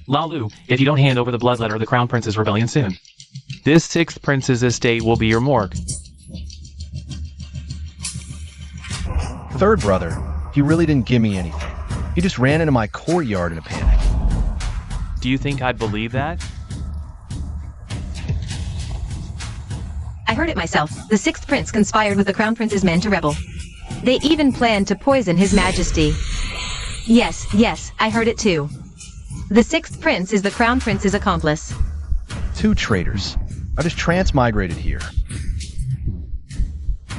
Lao Lu, if you don't hand over the bloodletter of the Crown Prince's rebellion soon, this sixth prince's estate will be your morgue. Third brother, he really didn't give me anything. He just ran into my courtyard in a panic. Do you think I'd believe that? I heard it myself. The sixth prince conspired with the Crown Prince's men to rebel. They even planned to poison His Majesty. Yes, I heard it too. The sixth prince is the Crown Prince's accomplice. 2 traitors. I just transmigrated here.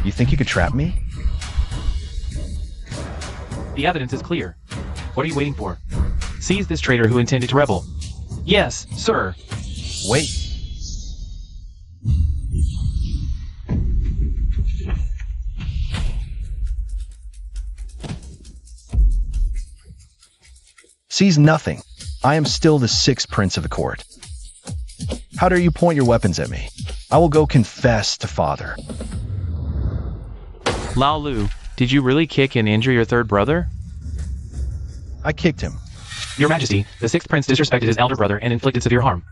You think you could trap me? The evidence is clear. What are you waiting for? Seize this traitor who intended to rebel. Yes, sir. Wait. Seize nothing. I am still the sixth prince of the court. How dare you point your weapons at me? I will go confess to father. Lao Lu, did you really kick and injure your third brother? I kicked him. Your Majesty, the sixth prince disrespected his elder brother and inflicted severe harm.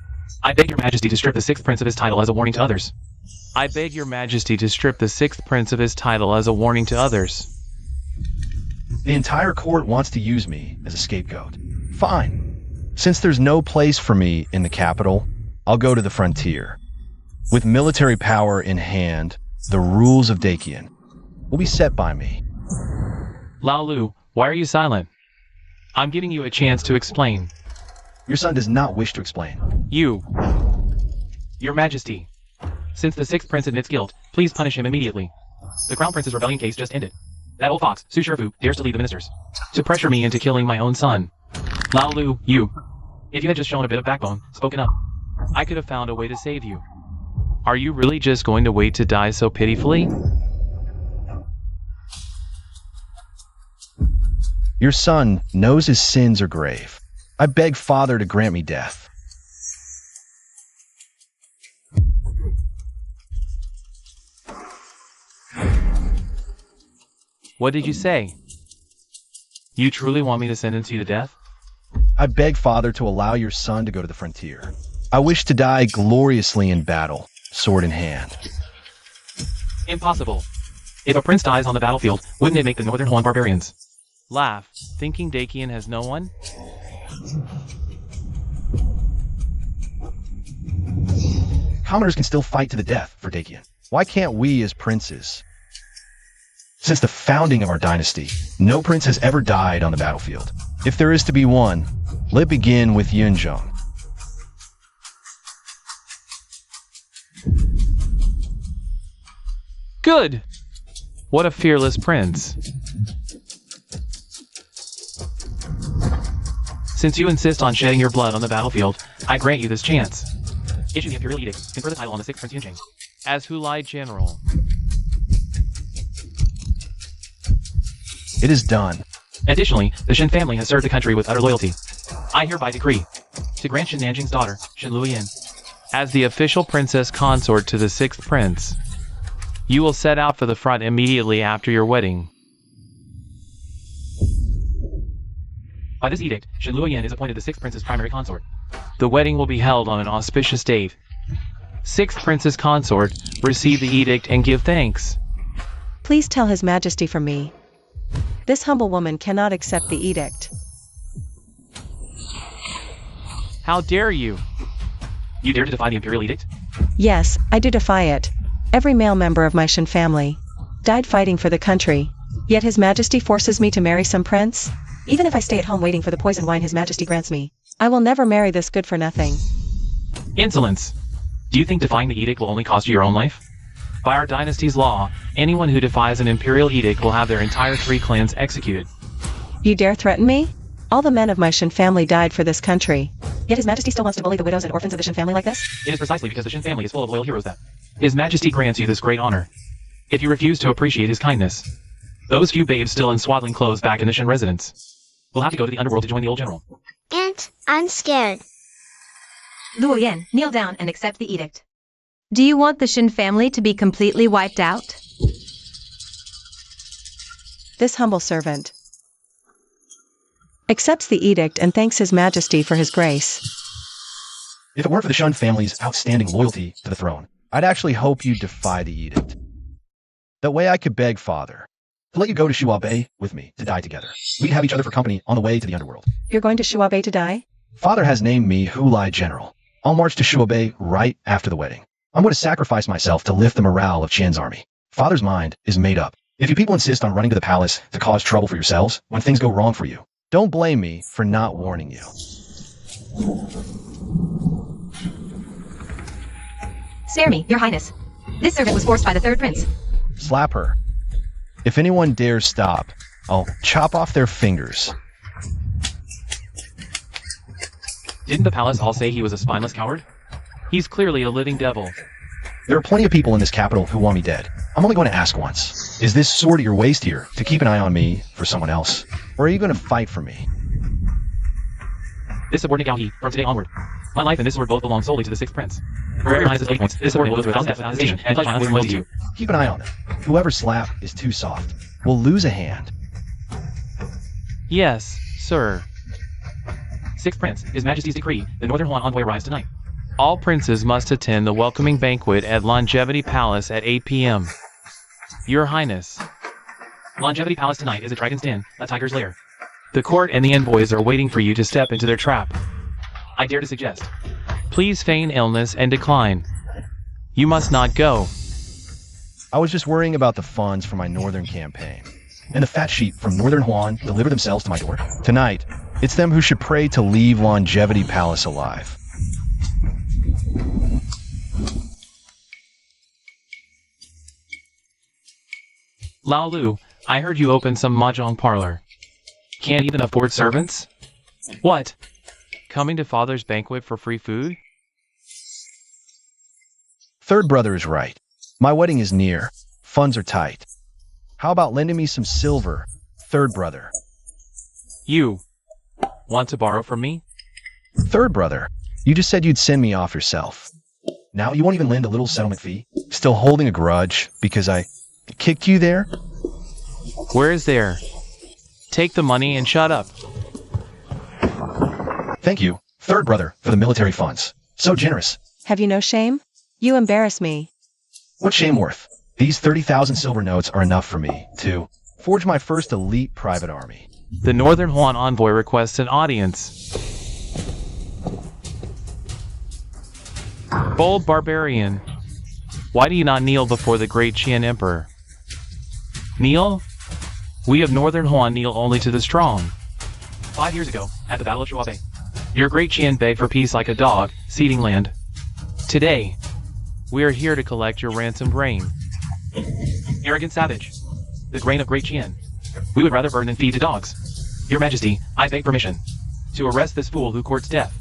I beg your Majesty to strip the sixth prince of his title as a warning to others. I beg your Majesty to strip the sixth prince of his title as a warning to others. The entire court wants to use me as a scapegoat. Fine. Since there's no place for me in the capital, I'll go to the frontier. With military power in hand, the rules of Dakian will be set by me. Lao Lu, why are you silent? I'm giving you a chance to explain. Your son does not wish to explain. Your Majesty, since the sixth prince admits guilt, please punish him immediately. The Crown Prince's rebellion case just ended. That old fox, Su Shifu, dares to lead the ministers to pressure me into killing my own son. Lao Lu, if you had just shown a bit of backbone, spoken up, I could have found a way to save you. Are you really just going to wait to die so pitifully? Your son knows his sins are grave. I beg father to grant me death. What did you say? You truly want me to sentence you to death? I beg father to allow your son to go to the frontier. I wish to die gloriously in battle, sword in hand. Impossible. If a prince dies on the battlefield, wouldn't it make the Northern Huan barbarians laugh, thinking Dakian has no one? Commoners can still fight to the death for Dakian. Why can't we as princes? Since the founding of our dynasty, no prince has ever died on the battlefield. If there is to be one, let it begin with Yunzhong. Good! What a fearless prince. Since you insist on shedding your blood on the battlefield, I grant you this chance. Issue the imperial edict, confer the title on the sixth Prince Yunjing as Hulai General. It is done. Additionally, the Shen family has served the country with utter loyalty. I hereby decree to grant Shen Nanjing's daughter, Shen Luoyin, as the official princess consort to the sixth prince. You will set out for the front immediately after your wedding. By this edict, Shen Luoyin is appointed the sixth prince's primary consort. The wedding will be held on an auspicious date. Sixth prince's consort, receive the edict and give thanks. Please tell His Majesty from me. This humble woman cannot accept the edict. How dare you? You dare to defy the imperial edict? Yes, I do defy it. Every male member of my Shen family died fighting for the country, yet His Majesty forces me to marry some prince? Even if I stay at home waiting for the poison wine His Majesty grants me, I will never marry this good-for-nothing. Insolence! Do you think defying the edict will only cost you your own life? By our dynasty's law, anyone who defies an imperial edict will have their entire 3 clans executed. You dare threaten me? All the men of my Shen family died for this country. Yet His Majesty still wants to bully the widows and orphans of the Shen family like this? It is precisely because the Shen family is full of loyal heroes that His Majesty grants you this great honor. If you refuse to appreciate his kindness, those few babes still in swaddling clothes back in the Shen residence will have to go to the underworld to join the old general. Aunt, I'm scared. Luoyin, kneel down and accept the edict. Do you want the Shen family to be completely wiped out? This humble servant accepts the edict and thanks His Majesty for his grace. If it weren't for the Shun family's outstanding loyalty to the throne, I'd actually hope you'd defy the edict. That way I could beg Father to let you go to Shuwa Bay with me to die together. We'd have each other for company on the way to the underworld. You're going to Shuwa Bay to die? Father has named me Hulai General. I'll march to Shuwa Bay right after the wedding. I'm going to sacrifice myself to lift the morale of Qian's army. Father's mind is made up. If you people insist on running to the palace to cause trouble for yourselves when things go wrong for you, don't blame me for not warning you. Spare me, Your Highness. This servant was forced by the third prince. Slap her. If anyone dares stop, I'll chop off their fingers. Didn't the palace all say he was a spineless coward? He's clearly a living devil. There are plenty of people in this capital who want me dead. I'm only going to ask once. Is this sword at your waist here to keep an eye on me for someone else? Or are you going to fight for me? This subordinate Gao He, from today onward. My life and this sword both belong solely to the sixth prince. Wherever Your Highness's 8 points, this subordinate will go through 1,000 deaths without hesitation, and pledge my unwavering loyalty to you. Keep an eye on them. Whoever slap is too soft will lose a hand. Yes, sir. Sixth Prince, His Majesty's decree, the Northern Huan envoy arrives tonight. All princes must attend the welcoming banquet at Longevity Palace at 8 p.m. Your Highness. Longevity Palace tonight is a dragon's den, a tiger's lair. The court and the envoys are waiting for you to step into their trap. I dare to suggest. Please feign illness and decline. You must not go. I was just worrying about the funds for my northern campaign. And the fat sheep from Northern Huan deliver themselves to my door. Tonight, it's them who should pray to leave Longevity Palace alive. Lao Lu, I heard you open some mahjong parlor. Can't even afford servants? What? Coming to Father's banquet for free food? Third brother is right. My wedding is near. Funds are tight. How about lending me some silver, third brother? You want to borrow from me? Third brother, you just said you'd send me off yourself. Now you won't even lend a little settlement fee? Still holding a grudge because I kicked you there? Where is there? Take the money and shut up. Thank you, third brother, for the military funds. So generous. Have you no shame? You embarrass me. What shame worth? These 30,000 silver notes are enough for me to forge my first elite private army. The Northern Huan envoy requests an audience. Bold barbarian, why do you not kneel before the great Qian Emperor? Kneel? We of Northern Huan kneel only to the strong. 5 years ago, at the Battle of Shuwa Bay, your great Qian begged for peace like a dog, ceding land. Today, we are here to collect your ransomed grain. Arrogant savage, the grain of great Qian. We would rather burn than feed to dogs. Your Majesty, I beg permission to arrest this fool who courts death.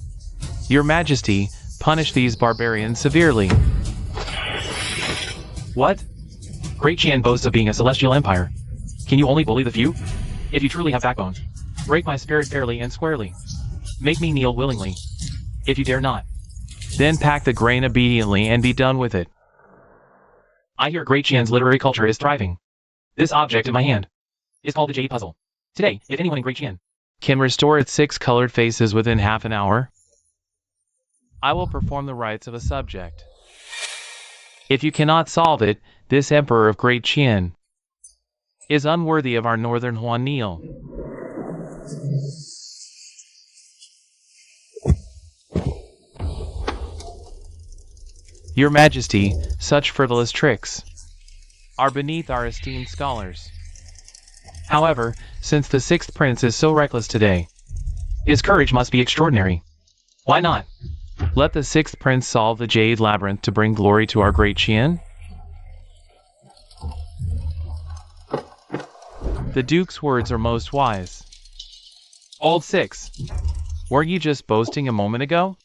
Your Majesty, punish these barbarians severely. What? Great Qian boasts of being a celestial empire. Can you only bully the few? If you truly have backbone, break my spirit fairly and squarely. Make me kneel willingly. If you dare not, then pack the grain obediently and be done with it. I hear Great Qian's literary culture is thriving. This object in my hand is called the Jade Puzzle. Today, if anyone in Great Qian can restore its 6 colored faces within half an hour, I will perform the rites of a subject. If you cannot solve it, this Emperor of Great Qian is unworthy of our Northern Huan kneel. Your Majesty, such frivolous tricks are beneath our esteemed scholars. However, since the sixth prince is so reckless today, his courage must be extraordinary. Why not? Let the sixth prince solve the Jade Labyrinth to bring glory to our great Qian. The Duke's words are most wise. Old Six, were you just boasting a moment ago?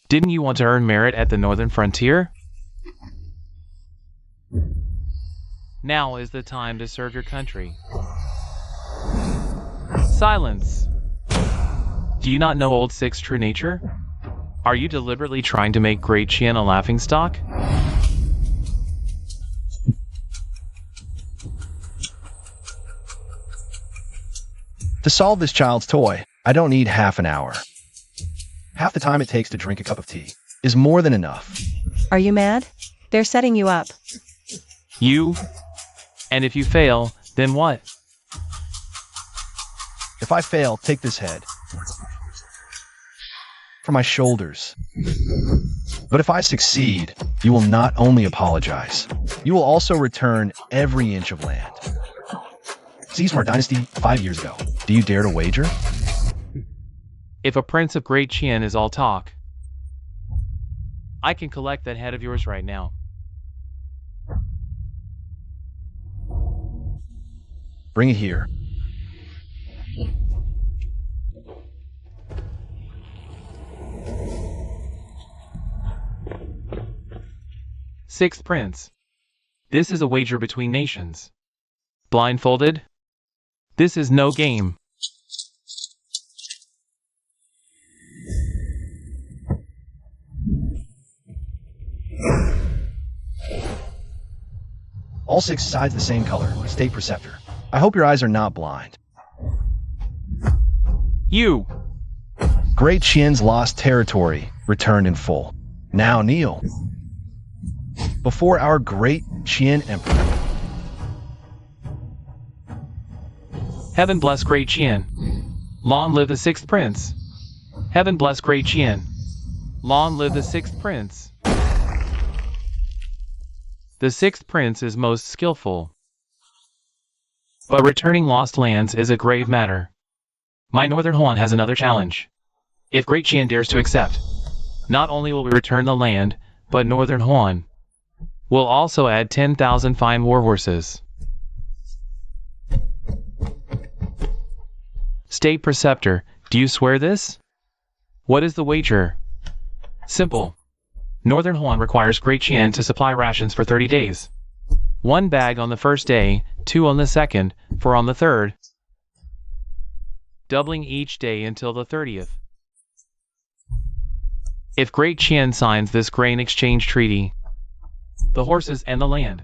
Didn't you want to earn merit at the northern frontier? Now is the time to serve your country. Silence! Do you not know Old Six's true nature? Are you deliberately trying to make Great Qian a laughingstock? To solve this child's toy, I don't need half an hour. Half the time it takes to drink a cup of tea is more than enough. Are you mad? They're setting you up. You? And if you fail, then what? If I fail, take this head. For my shoulders. But if I succeed, you will not only apologize, you will also return every inch of land. Seized from our dynasty 5 years ago. Do you dare to wager? If a prince of Great Qian is all talk, I can collect that head of yours right now. Bring it here. Sixth Prince. This is a wager between nations. Blindfolded? This is no game. All 6 sides the same color. State Preceptor. I hope your eyes are not blind. You! Great Qian's lost territory returned in full. Now kneel. Before our Great Qian Emperor. Heaven bless Great Qian. Long live the Sixth Prince. Heaven bless Great Qian. Long live the Sixth Prince. The Sixth Prince is most skillful. But returning lost lands is a grave matter. My Northern Huan has another challenge. If Great Qian dares to accept, not only will we return the land, but Northern Huan will also add 10,000 fine warhorses. State Preceptor, do you swear this? What is the wager? Simple. Northern Huan requires Great Qian to supply rations for 30 days. 1 bag on the first day, 2 on the second, 4 on the third, doubling each day until the 30th. If Great Qian signs this grain exchange treaty, the horses and the land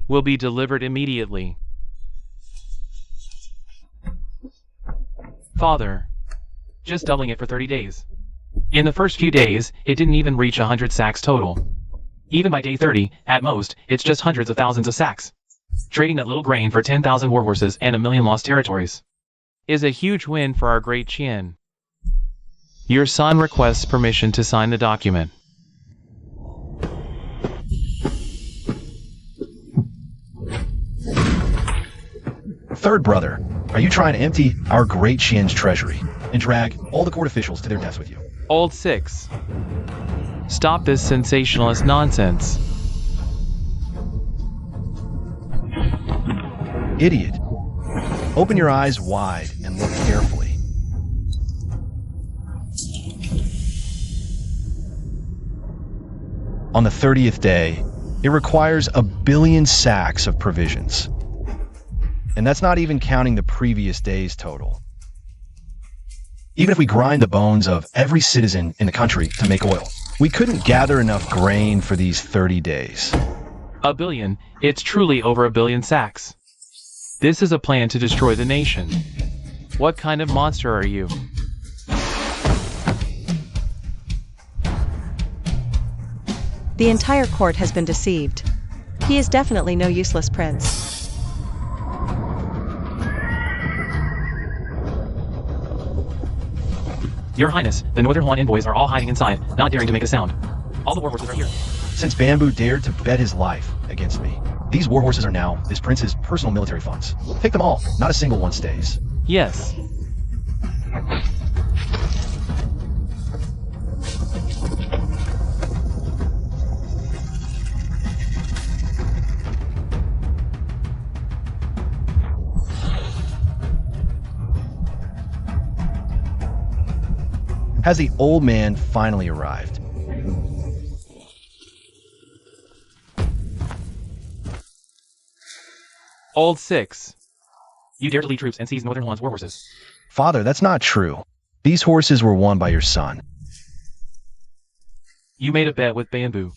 will be delivered immediately. Father, just doubling it for 30 days. In the first few days, it didn't even reach 100 sacks total. Even by day 30, at most, it's just hundreds of thousands of sacks. Trading that little grain for 10,000 warhorses and 1,000,000 lost territories is a huge win for our Great Qian. Your son requests permission to sign the document. Third brother, are you trying to empty our Great Qian's treasury and drag all the court officials to their deaths with you? Old Six. Stop this sensationalist nonsense. Idiot. Open your eyes wide and look carefully. On the 30th day, it requires 1 billion sacks of provisions. And that's not even counting the previous day's total. Even if we grind the bones of every citizen in the country to make oil, we couldn't gather enough grain for these 30 days. 1 billion, it's truly over 1 billion sacks. This is a plan to destroy the nation. What kind of monster are you? The entire court has been deceived. He is definitely no useless prince. Your Highness, the Northern Huan envoys are all hiding inside, not daring to make a sound. All the warhorses are here. Since Bamboo dared to bet his life against me, these warhorses are now this prince's personal military funds. Take them all, not a single one stays. Yes. Has the old man finally arrived? Old Six. You dare to lead troops and seize Northern Huan's warhorses. Father, that's not true. These horses were won by your son. You made a bet with Bamboo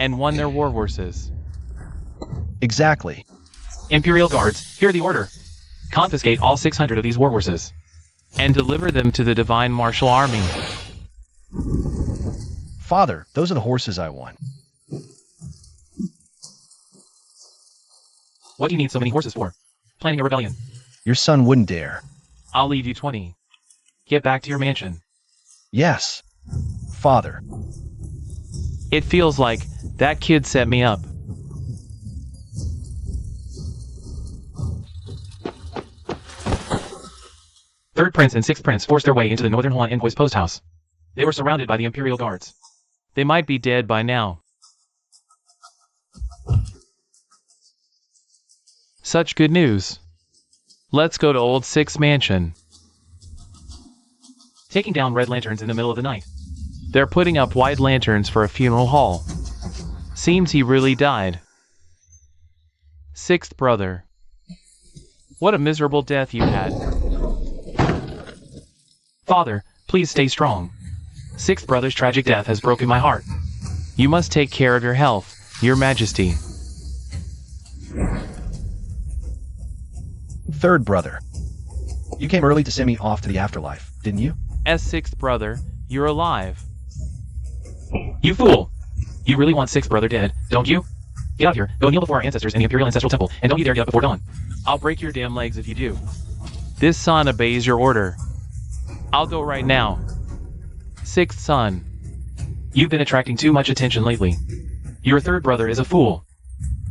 and won their warhorses. Exactly. Imperial Guards, hear the order. Confiscate all 600 of these warhorses and deliver them to the Divine Martial Army. Father, those are the horses I want. What do you need so many horses for? Planning a rebellion. Your son wouldn't dare. I'll leave you 20. Get back to your mansion. Yes, Father. It feels like that kid set me up. Third Prince and Sixth Prince forced their way into the Northern Huan Envoy's post house. They were surrounded by the Imperial Guards. They might be dead by now. Such good news. Let's go to Old Six's mansion. Taking down red lanterns in the middle of the night. They're putting up white lanterns for a funeral hall. Seems he really died. Sixth brother. What a miserable death you had. Father, please stay strong. Sixth brother's tragic death has broken my heart. You must take care of your health, Your Majesty. Third brother. You came early to send me off to the afterlife, didn't you? As sixth brother, you're alive. You fool! You really want sixth brother dead, don't you? Get out here, go kneel before our ancestors in the Imperial Ancestral Temple, and don't you dare get up before dawn. I'll break your damn legs if you do. This son obeys your order. I'll go right now. Sixth son. You've been attracting too much attention lately. Your third brother is a fool.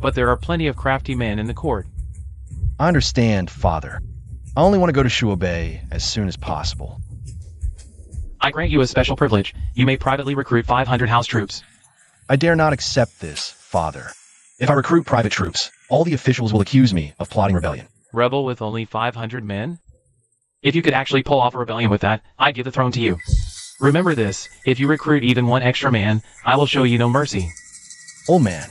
But there are plenty of crafty men in the court. I understand, Father. I only want to go to Shuobei as soon as possible. I grant you a special privilege. You may privately recruit 500 house troops. I dare not accept this, Father. If I recruit private troops, all the officials will accuse me of plotting rebellion. Rebel with only 500 men? If you could actually pull off a rebellion with that, I'd give the throne to you. Remember this, if you recruit even one extra man, I will show you no mercy. Old man.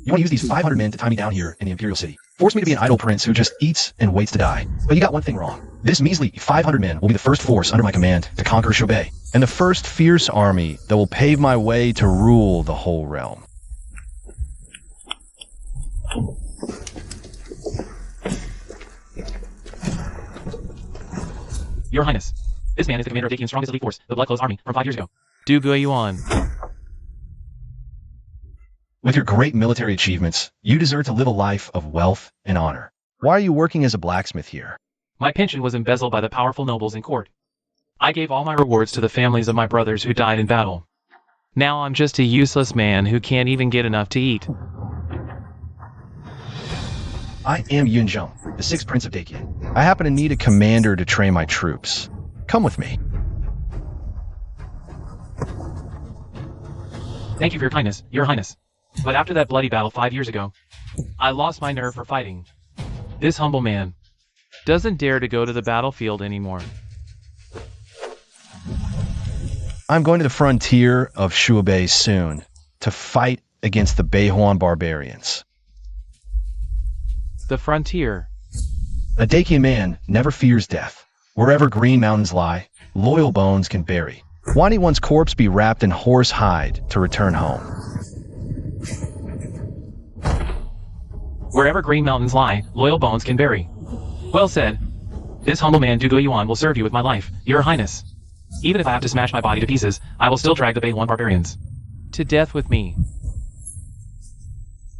You want to use these 500 men to tie me down here in the Imperial City. Force me to be an idle prince who just eats and waits to die. But you got one thing wrong. This measly 500 men will be the first force under my command to conquer Shuobei, and the first fierce army that will pave my way to rule the whole realm. Your Highness, this man is the commander of Dakian's strongest elite force, the Blood-Clothes Army, from 5 years ago. Du Guiyuan. With your great military achievements, you deserve to live a life of wealth and honor. Why are you working as a blacksmith here? My pension was embezzled by the powerful nobles in court. I gave all my rewards to the families of my brothers who died in battle. Now I'm just a useless man who can't even get enough to eat. I am Yunzheng, the sixth prince of Dakian. I happen to need a commander to train my troops. Come with me. Thank you for your kindness, Your Highness. But after that bloody battle 5 years ago, I lost my nerve for fighting. This humble man doesn't dare to go to the battlefield anymore. I'm going to the frontier of Shuobei soon to fight against the Beihuan barbarians. The frontier. A Dakian man never fears death. Wherever green mountains lie, loyal bones can bury. Why need one's corpse be wrapped in horse hide to return home? Wherever green mountains lie, loyal bones can bury. Well said. This humble man Du Guiyuan will serve you with my life, Your Highness. Even if I have to smash my body to pieces, I will still drag the Beihuan barbarians to death with me.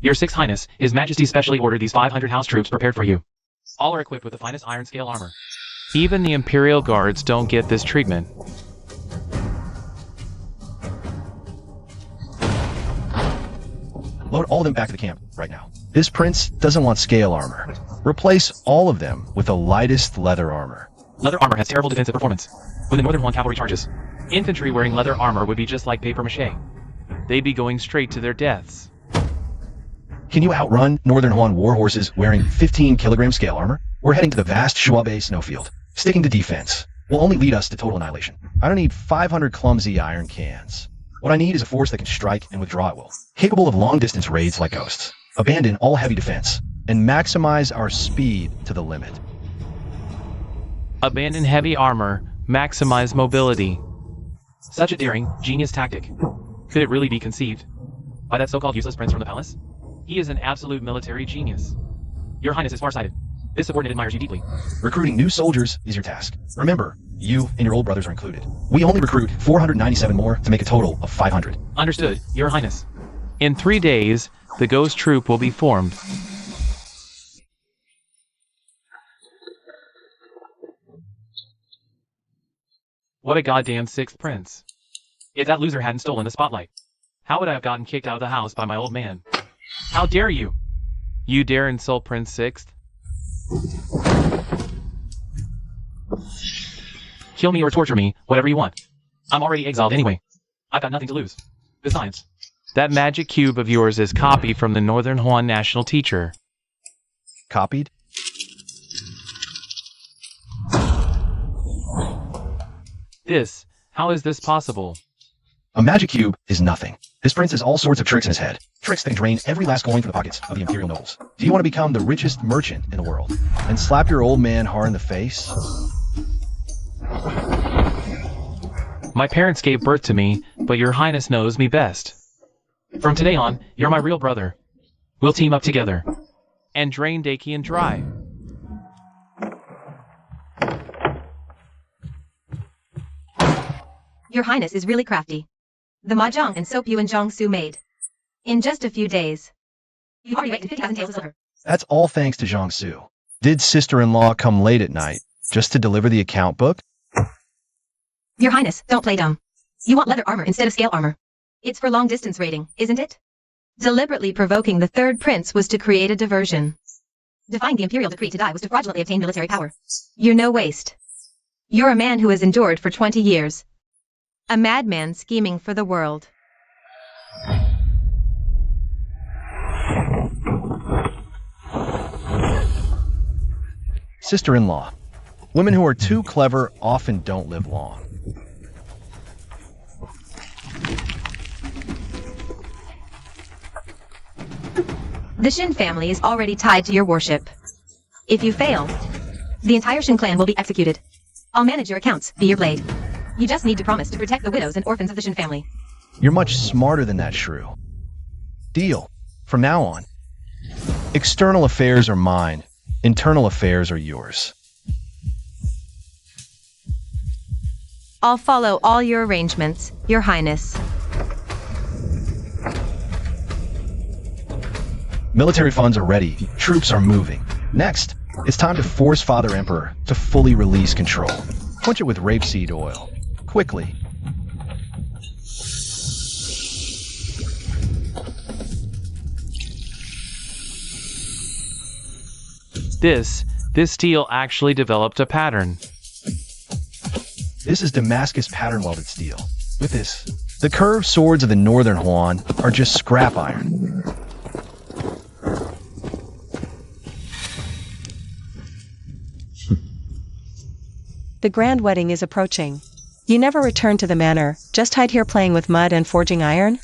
Your Sixth Highness, His Majesty specially ordered these 500 house troops prepared for you. All are equipped with the finest iron scale armor. Even the Imperial Guards don't get this treatment. Load all of them back to the camp right now. This prince doesn't want scale armor. Replace all of them with the lightest leather armor. Leather armor has terrible defensive performance when the Northern Huan cavalry charges. Infantry wearing leather armor would be just like paper mache. They'd be going straight to their deaths. Can you outrun Northern Huan war horses wearing 15-kilogram scale armor? We're heading to the vast Shuobei snowfield. Sticking to defense will only lead us to total annihilation. I don't need 500 clumsy iron cans. What I need is a force that can strike and withdraw at will, capable of long-distance raids like ghosts. Abandon all heavy defense, and maximize our speed to the limit. Abandon heavy armor, maximize mobility. Such a daring, genius tactic. Could it really be conceived by that so-called useless prince from the palace? He is an absolute military genius. Your Highness is farsighted. This subordinate admires you deeply. Recruiting new soldiers is your task. Remember, you and your old brothers are included. We only recruit 497 more to make a total of 500. Understood, Your Highness. In 3 days, the ghost troop will be formed. What a goddamn sixth prince. If that loser hadn't stolen the spotlight, how would I have gotten kicked out of the house by my old man? How dare you? You dare insult Prince Sixth? Kill me or torture me, whatever you want. I'm already exiled anyway. I've got nothing to lose. Besides, that magic cube of yours is copied from the Northern Huan national teacher. Copied? How is this possible? A magic cube is nothing. This prince has all sorts of tricks in his head. Tricks that drain every last coin from the pockets of the imperial nobles. Do you want to become the richest merchant in the world and slap your old man hard in the face? My parents gave birth to me, but Your Highness knows me best. From today on, you're my real brother. We'll team up together and drain Dakian dry. Your Highness is really crafty. The mahjong and soap you and Jiangsu made. In just a few days. You've already raked in 50,000 taels of silver. That's all thanks to Jiangsu. Did sister-in-law come late at night just to deliver the account book? Your Highness, don't play dumb. You want leather armor instead of scale armor. It's for long-distance raiding, isn't it? Deliberately provoking the third prince was to create a diversion. Defying the imperial decree to die was to fraudulently obtain military power. You're no waste. You're a man who has endured for 20 years. A madman scheming for the world. Sister-in-law. Women who are too clever often don't live long. The Shin family is already tied to your worship. If you fail, the entire Shin clan will be executed. I'll manage your accounts, be your blade. You just need to promise to protect the widows and orphans of the Shin family. You're much smarter than that, shrew. Deal. From now on. External affairs are mine. Internal affairs are yours. I'll follow all your arrangements, Your Highness. Military funds are ready. Troops are moving. Next, it's time to force Father Emperor to fully release control. Quench it with rapeseed oil. Quickly. This steel actually developed a pattern. This is Damascus pattern welded steel. With this, the curved swords of the Northern Huan are just scrap iron. The grand wedding is approaching. You never return to the manor, just hide here playing with mud and forging iron?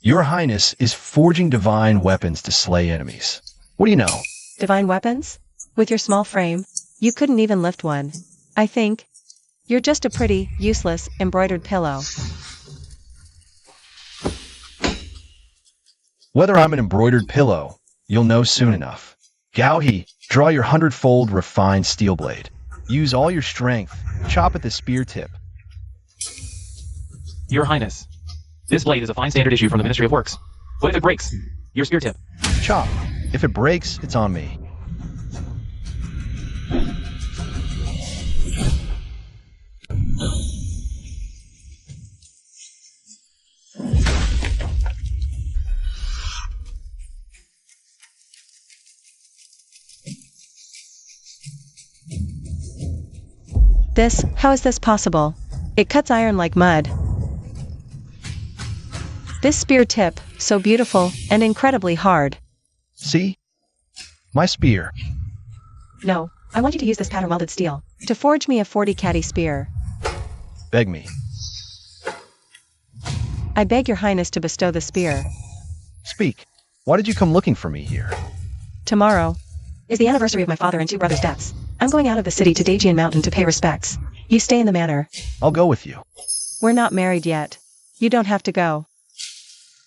Your Highness is forging divine weapons to slay enemies. What do you know? Divine weapons? With your small frame, you couldn't even lift one. I think. You're just a pretty, useless, embroidered pillow. Whether I'm an embroidered pillow, you'll know soon enough. Gao He, draw your 100-fold refined steel blade. Use all your strength. Chop at the spear tip. Your Highness, this blade is a fine standard issue from the Ministry of Works. What if it breaks? Your spear tip. Chop. If it breaks, it's on me. How is this possible? It cuts iron like mud. This spear tip, so beautiful and incredibly hard. See? My spear. No, I want you to use this pattern welded steel to forge me a 40 caddy spear. Beg me. I beg your highness to bestow the spear. Speak. Why did you come looking for me here? Tomorrow is the anniversary of my father and two brothers' deaths. I'm going out of the city to Dajian Mountain to pay respects. You stay in the manor. I'll go with you. We're not married yet. You don't have to go.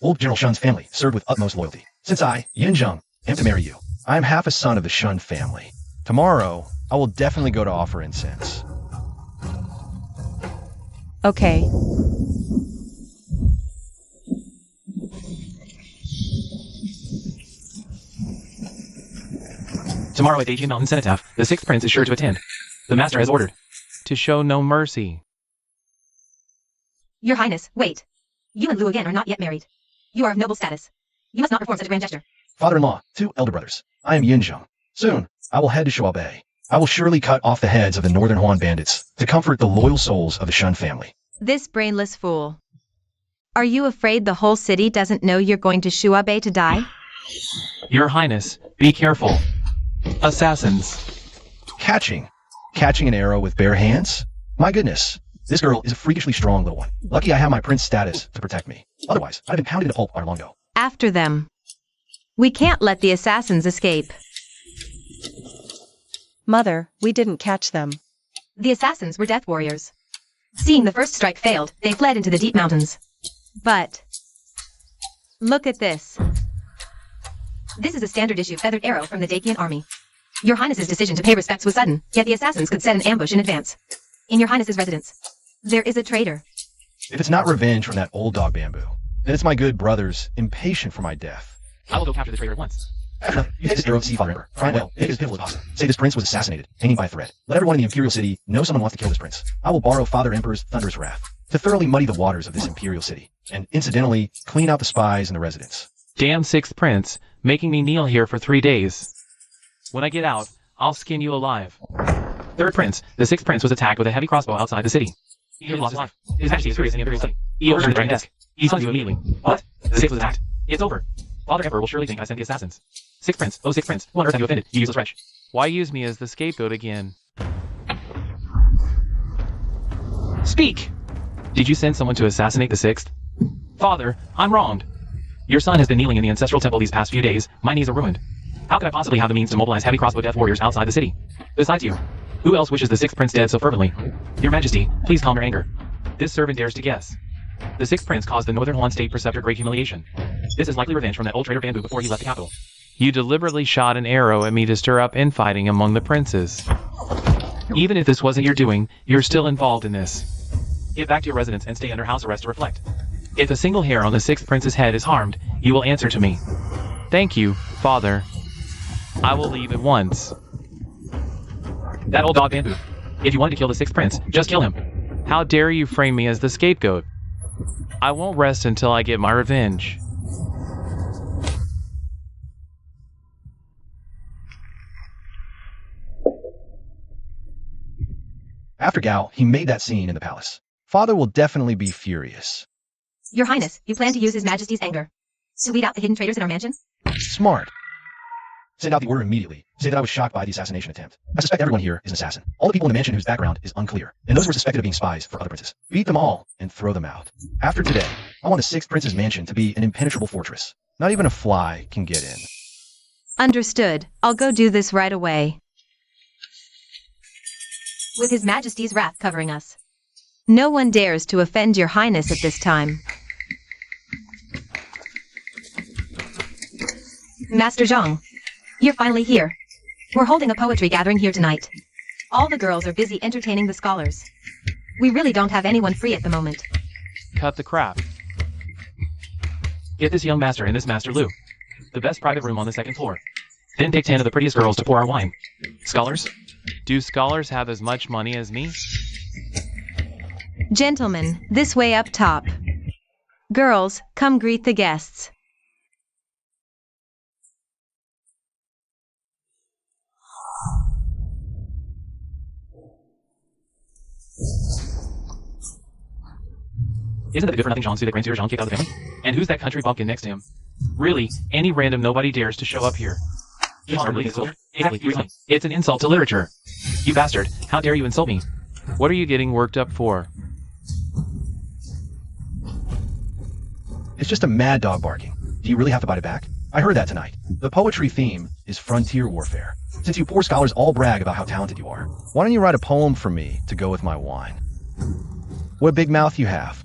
Old General Shun's family served with utmost loyalty. Since I, Yin Zheng, am to marry you, I am half a son of the Shun family. Tomorrow, I will definitely go to offer incense. Okay. Tomorrow at the Mountain Cenotaph, the sixth prince is sure to attend. The master has ordered to show no mercy. Your Highness, wait. You and Lu again are not yet married. You are of noble status. You must not perform such a grand gesture. Father-in-law, 2 elder brothers. I am Yinzheng. Soon, I will head to Shuo Bay. I will surely cut off the heads of the Northern Huan bandits to comfort the loyal souls of the Shun family. This brainless fool. Are you afraid the whole city doesn't know you're going to Shuo Bay to die? Your Highness, be careful. Assassins. Catching an arrow with bare hands? My goodness, this girl is a freakishly strong little one. Lucky I have my prince status to protect me. Otherwise, I'd have been pounded into pulp long ago. After them. We can't let the assassins escape. Mother, we didn't catch them. The assassins were death warriors. Seeing the first strike failed, they fled into the deep mountains. But look at this. This is a standard issue feathered arrow from the Dakian army. Your Highness's decision to pay respects was sudden, yet the assassins could set an ambush in advance. In your Highness's residence, there is a traitor. If it's not revenge from that old dog Bamboo, then it's my good brothers, impatient for my death. I will go capture the traitor at once. After you take this arrow to see Father Emperor. Try well, make it as pitiful as possible. Say this prince was assassinated, hanging by a thread. Let everyone in the Imperial City know someone wants to kill this prince. I will borrow Father Emperor's thunderous wrath to thoroughly muddy the waters of this Imperial City, and incidentally, clean out the spies in the residence. Damn sixth prince, making me kneel here for 3 days. When I get out, I'll skin you alive. Third prince, the sixth prince was attacked with a heavy crossbow outside the city. He lost his life. His Majesty is furious in the Imperial City. He orders the dragon desk. He sons you immediately. What? The sixth was attacked. It's over. Father Emperor will surely think I sent the assassins. Sixth prince, oh sixth prince, who on earth have you offended, you useless wretch? Why use me as the scapegoat again? Speak! Did you send someone to assassinate the sixth? Father, I'm wronged. Your son has been kneeling in the ancestral temple these past few days. My knees are ruined. How could I possibly have the means to mobilize heavy crossbow death warriors outside the city? Besides you, who else wishes the sixth prince dead so fervently? Your Majesty, please calm your anger. This servant dares to guess. The sixth prince caused the Northern Huan state preceptor great humiliation. This is likely revenge from that old traitor Bamboo before he left the capital. You deliberately shot an arrow at me to stir up infighting among the princes. Even if this wasn't your doing, you're still involved in this. Get back to your residence and stay under house arrest to reflect. If a single hair on the sixth prince's head is harmed, you will answer to me. Thank you, Father. I will leave at once. That old dog Bamboo. If you wanted to kill the sixth prince, just kill him. How dare you frame me as the scapegoat? I won't rest until I get my revenge. After Gao, he made that scene in the palace. Father will definitely be furious. Your Highness, you plan to use His Majesty's anger to weed out the hidden traitors in our mansion? Smart. Send out the order immediately. Say that I was shocked by the assassination attempt. I suspect everyone here is an assassin. All the people in the mansion whose background is unclear, and those who are suspected of being spies for other princes. Beat them all and throw them out. After today, I want the sixth prince's mansion to be an impenetrable fortress. Not even a fly can get in. Understood. I'll go do this right away. With His Majesty's wrath covering us, no one dares to offend your Highness at this time. Master Zhang, you're finally here. We're holding a poetry gathering here tonight. All the girls are busy entertaining the scholars. We really don't have anyone free at the moment. Cut the crap. Get this young master and this Master Lu. The best private room on the second floor. Then take 10 of the prettiest girls to pour our wine. Scholars? Do scholars have as much money as me? Gentlemen, this way up top. Girls, come greet the guests. Isn't that the good-for-nothing Jiangsu that Grandsire Zhang kicked out of the family? And who's that country bumpkin next to him? Really, any random nobody dares to show up here. Exactly, it's an insult to literature. You bastard, how dare you insult me? What are you getting worked up for? It's just a mad dog barking. Do you really have to bite it back? I heard that tonight. The poetry theme is frontier warfare. Since you poor scholars all brag about how talented you are, why don't you write a poem for me to go with my wine? What a big mouth you have.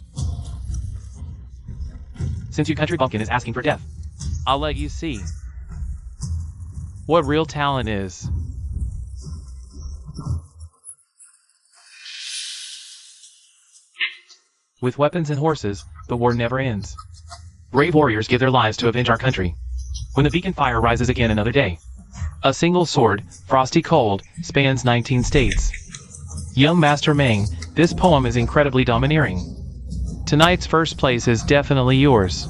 Since you country bumpkin is asking for death, I'll let you see. what real talent is. With weapons and horses, the war never ends. Brave warriors give their lives to avenge our country. When the beacon fire rises again another day. A single sword, frosty cold, spans 19 states. Young Master Meng, this poem is incredibly domineering. Tonight's first place is definitely yours.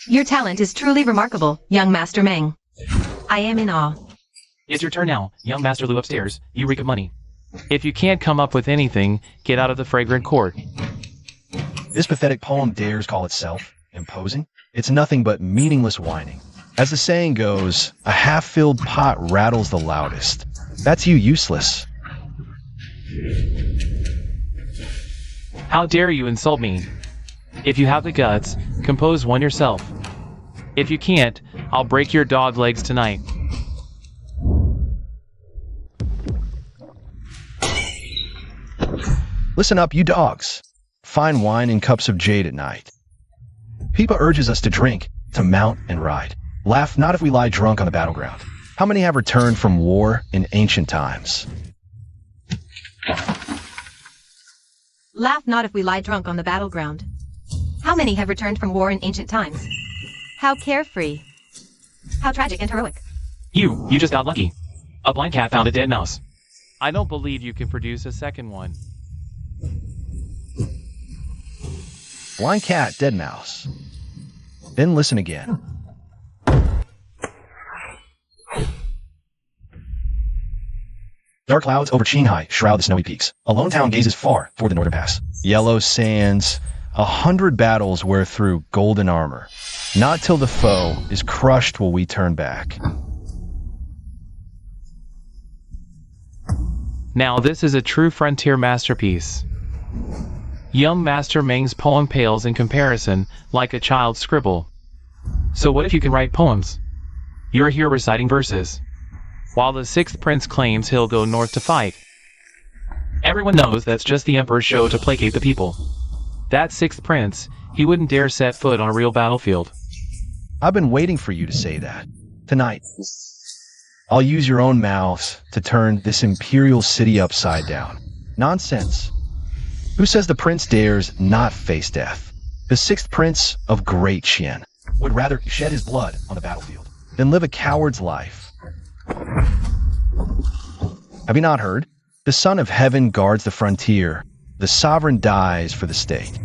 Your talent is truly remarkable, young Master Meng. I am in awe. It's your turn now, young Master Lu upstairs, you reek of money. If you can't come up with anything, get out of the fragrant court. This pathetic poem dares call itself imposing? It's nothing but meaningless whining. As the saying goes, a half-filled pot rattles the loudest. That's you, useless. How dare you insult me? If you have the guts, compose one yourself. If you can't, I'll break your dog legs tonight. Listen up, you dogs. Fine wine and cups of jade at night. Peepa urges us to drink, to mount and ride. Laugh not if we lie drunk on the battleground. How many have returned from war in ancient times? Laugh not if we lie drunk on the battleground. How many have returned from war in ancient times? How carefree. How tragic and heroic. You just got lucky. A blind cat found a dead mouse. I don't believe you can produce a second one. Blind cat, dead mouse. Then listen again. Dark clouds over Qinghai shroud the snowy peaks. A lone town gazes far toward the northern pass. Yellow sands, 100 battles wear through golden armor. Not till the foe is crushed will we turn back. Now this is a true frontier masterpiece. Young Master Meng's poem pales in comparison, like a child's scribble. So what if you can write poems? You're here reciting verses, while the sixth prince claims he'll go north to fight. Everyone knows that's just the emperor's show to placate the people. That sixth prince, he wouldn't dare set foot on a real battlefield. I've been waiting for you to say that. Tonight, I'll use your own mouths to turn this imperial city upside down. Nonsense. Who says the prince dares not face death? The sixth prince of Great Qian would rather shed his blood on the battlefield than live a coward's life. Have you not heard? The Son of Heaven guards the frontier. The sovereign dies for the state.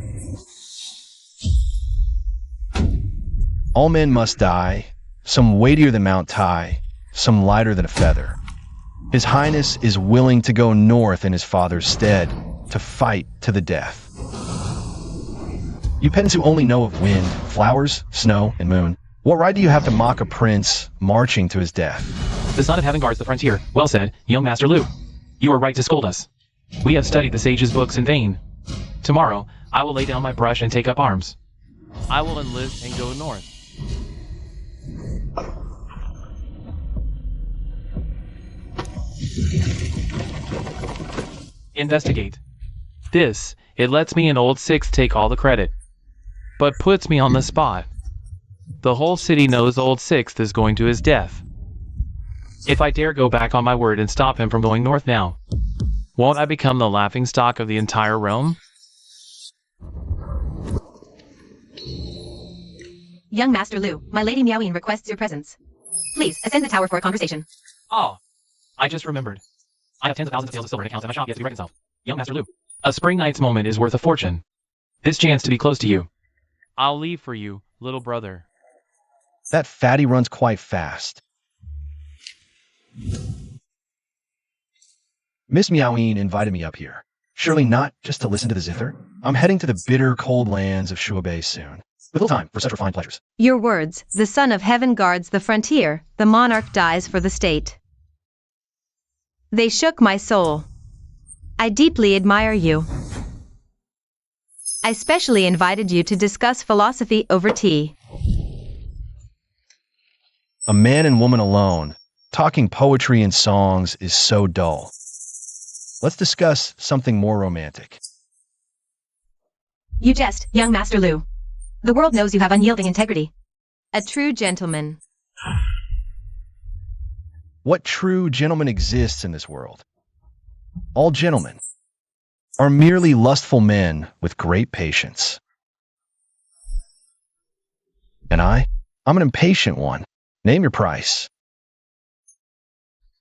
All men must die, some weightier than Mount Tai, some lighter than a feather. His Highness is willing to go north in his father's stead, to fight to the death. You peasants who only know of wind, flowers, snow, and moon, what right do you have to mock a prince marching to his death? The Son of Heaven guards the frontier. Well said, young Master Lu. You are right to scold us. We have studied the sage's books in vain. Tomorrow, I will lay down my brush and take up arms. I will enlist and go north. Investigate. This, it lets me and Old Six take all the credit, but puts me on the spot. The whole city knows Old Sixth is going to his death. If I dare go back on my word and stop him from going north now, won't I become the laughingstock of the entire realm? Young Master Lu, my Lady Miaoyin requests your presence. Please, ascend the tower for a conversation. Oh, I just remembered. I have tens of thousands of sales of silver in accounts at my shop yet to be reconciled. Young Master Lu, a spring night's moment is worth a fortune. This chance to be close to you. I'll leave for you, little brother. That fatty runs quite fast. Miss Miaoyin invited me up here. Surely not just to listen to the zither. I'm heading to the bitter, cold lands of Shuabei soon. With little time for such refined pleasures. Your words, the Son of Heaven guards the frontier, the monarch dies for the state. They shook my soul. I deeply admire you. I specially invited you to discuss philosophy over tea. A man and woman alone, talking poetry and songs is so dull. Let's discuss something more romantic. You jest, young Master Lu. The world knows you have unyielding integrity. A true gentleman. What true gentleman exists in this world? All gentlemen are merely lustful men with great patience. And I'm an impatient one. Name your price.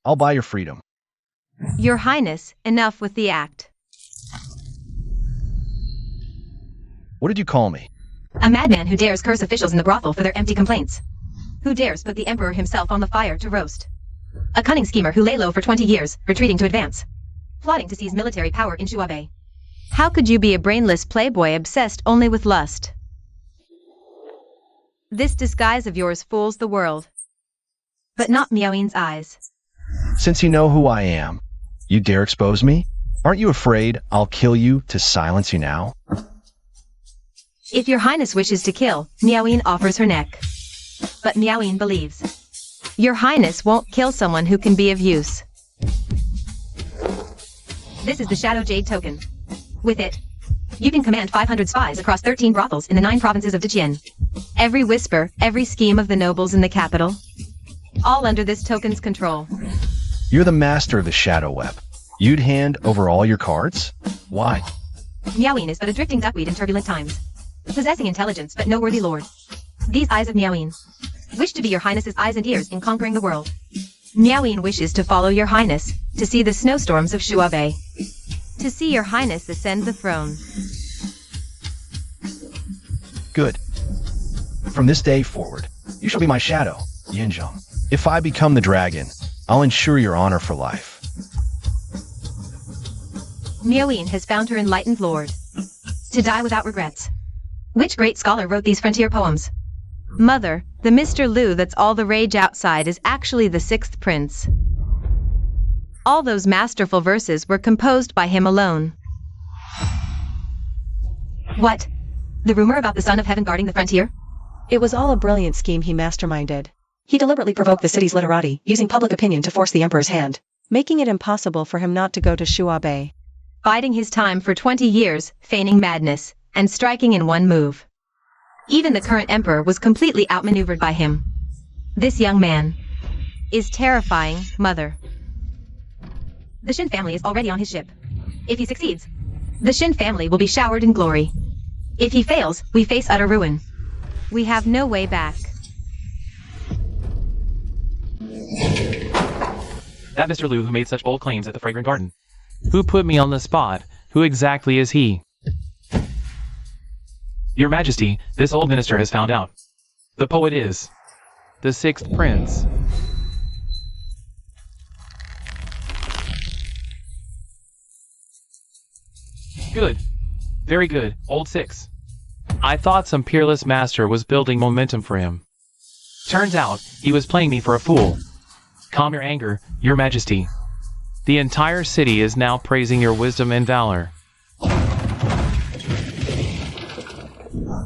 I'll buy your freedom. Your Highness, enough with the act. What did you call me? A madman who dares curse officials in the brothel for their empty complaints. Who dares put the Emperor himself on the fire to roast. A cunning schemer who lay low for 20 years, retreating to advance. Plotting to seize military power in Shuabe. How could you be a brainless playboy obsessed only with lust? This disguise of yours fools the world. But not Miaoyin's eyes. Since you know who I am, you dare expose me? Aren't you afraid I'll kill you to silence you now? If your Highness wishes to kill, Miaoyin offers her neck. But Miaoyin believes. Your Highness won't kill someone who can be of use. This is the Shadow Jade token. With it, you can command 500 spies across 13 brothels in the 9 provinces of Dejian. Every whisper, every scheme of the nobles in the capital. All under this token's control. You're the master of the shadow web. You'd hand over all your cards? Why? Miaoyin is but a drifting duckweed in turbulent times. Possessing intelligence but no worthy lord. These eyes of Miaoyin wish to be your Highness's eyes and ears in conquering the world. Miaoyin wishes to follow your Highness, to see the snowstorms of Shuabe. To see your Highness ascend the throne. Good. From this day forward, you shall be my shadow, Yinzheng. If I become the dragon, I'll ensure your honor for life. Miaoyin has found her enlightened lord. To die without regrets. Which great scholar wrote these frontier poems? Mother, the Mr. Liu that's all the rage outside is actually the 6th prince. All those masterful verses were composed by him alone. What? The rumor about the son of heaven guarding the frontier? It was all a brilliant scheme he masterminded. He deliberately provoked the city's literati, using public opinion to force the emperor's hand, making it impossible for him not to go to Shuabe. Biding his time for 20 years, feigning madness, and striking in one move. Even the current emperor was completely outmaneuvered by him. This young man is terrifying, Mother. The Shin family is already on his ship. If he succeeds, the Shin family will be showered in glory. If he fails, we face utter ruin. We have no way back. That Mr. Liu who made such bold claims at the Fragrant Garden. Who put me on the spot? Who exactly is he? Your Majesty, this old minister has found out. The poet is the 6th prince. Good. Very good, old 6. I thought some peerless master was building momentum for him. Turns out, he was playing me for a fool. Calm your anger, Your Majesty. The entire city is now praising your wisdom and valor.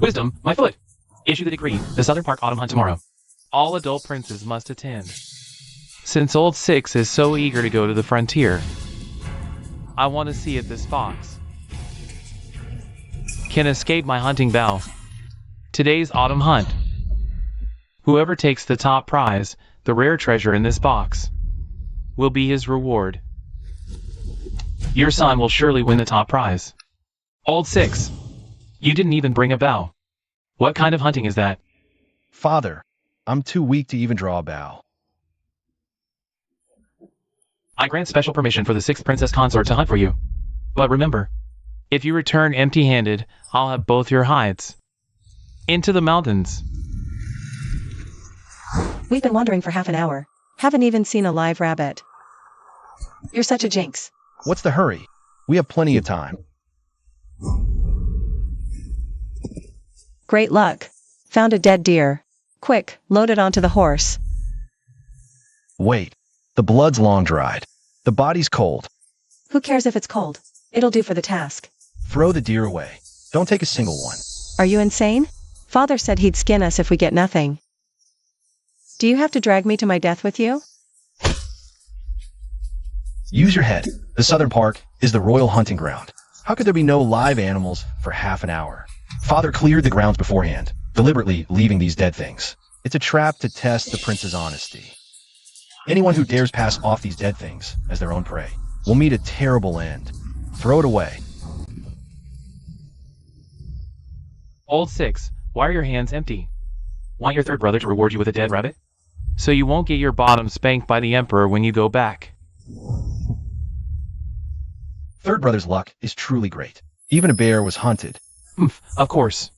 Wisdom, my foot. Issue the decree, the Southern Park Autumn Hunt tomorrow. All adult princes must attend. Since old 6 is so eager to go to the frontier, I want to see if this fox can escape my hunting bow. Today's autumn hunt. Whoever takes the top prize, the rare treasure in this box, will be his reward. Your son will surely win the top prize. Old 6. You didn't even bring a bow. What kind of hunting is that? Father, I'm too weak to even draw a bow. I grant special permission for the 6th princess consort to hunt for you. But remember, if you return empty-handed, I'll have both your hides. Into the mountains. We've been wandering for half an hour. Haven't even seen a live rabbit. You're such a jinx. What's the hurry? We have plenty of time. Great luck. Found a dead deer. Quick, load it onto the horse. Wait, the blood's long dried. The body's cold. Who cares if it's cold? It'll do for the task. Throw the deer away. Don't take a single one. Are you insane? Father said he'd skin us if we get nothing. Do you have to drag me to my death with you? Use your head. The Southern Park is the royal hunting ground. How could there be no live animals for half an hour? Father cleared the grounds beforehand, deliberately leaving these dead things. It's a trap to test the prince's honesty. Anyone who dares pass off these dead things as their own prey will meet a terrible end. Throw it away. Old 6, why are your hands empty? Want your third brother to reward you with a dead rabbit? So you won't get your bottom spanked by the emperor when you go back. Third brother's luck is truly great. Even a bear was hunted. Of course.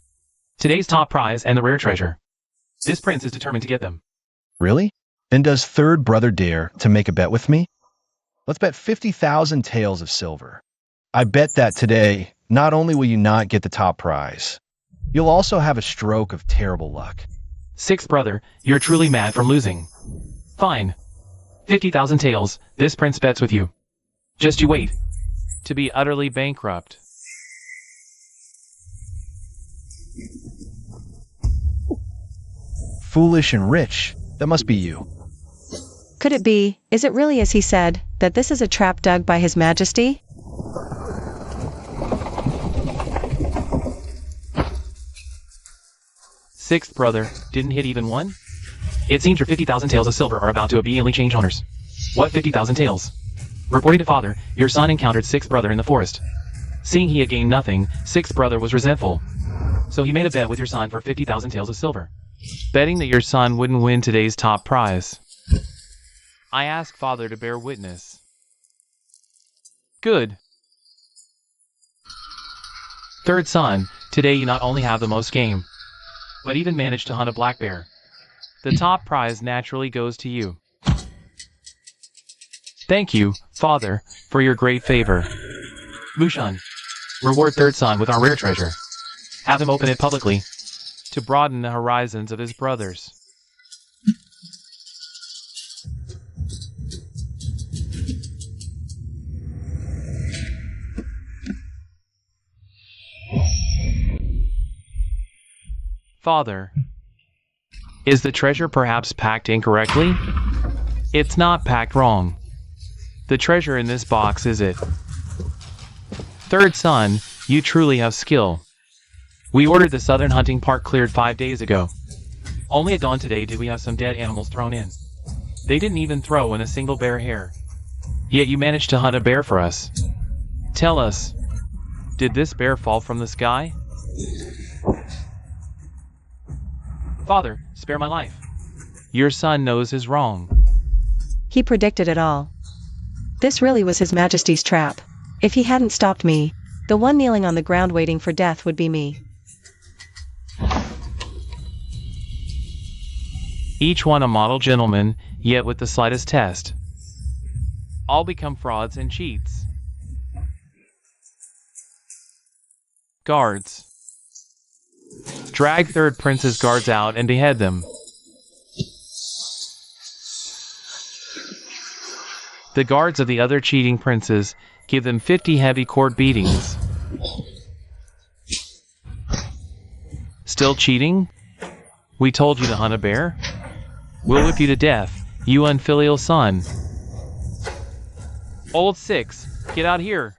Today's top prize and the rare treasure. This prince is determined to get them. Really? Then does third brother dare to make a bet with me? Let's bet 50,000 taels of silver. I bet that today, not only will you not get the top prize, you'll also have a stroke of terrible luck. Sixth brother, you're truly mad from losing. Fine. 50,000 taels, this prince bets with you. Just you wait. To be utterly bankrupt. Foolish and rich, that must be you. Could it be, is it really as he said, that this is a trap dug by His Majesty? Sixth brother, didn't hit even one? It seems your 50,000 taels of silver are about to obediently change owners. What 50,000 taels? Reporting to father, your son encountered sixth brother in the forest. Seeing he had gained nothing, sixth brother was resentful. So he made a bet with your son for 50,000 taels of silver. Betting that your son wouldn't win today's top prize. I ask father to bear witness. Good. Third son, today you not only have the most game, but even managed to hunt a black bear. The top prize naturally goes to you. Thank you, father, for your great favor. Mushan, reward third son with our rare treasure. Have him open it publicly, to broaden the horizons of his brothers. Father, is the treasure perhaps packed incorrectly? It's not packed wrong. The treasure in this box is it. Third son, you truly have skill. We ordered the southern hunting park cleared 5 days ago. Only at dawn today did we have some dead animals thrown in. They didn't even throw in a single bear hair. Yet you managed to hunt a bear for us. Tell us, did this bear fall from the sky? Father, spare my life. Your son knows his wrong. He predicted it all. This really was His Majesty's trap. If he hadn't stopped me, the one kneeling on the ground waiting for death would be me. Each one a model gentleman, yet with the slightest test. All become frauds and cheats. Guards. Drag third prince's guards out and behead them. The guards of the other cheating princes give them 50 heavy court beatings. Still cheating? We told you to hunt a bear? We'll whip you to death, you unfilial son. Old 6, get out here.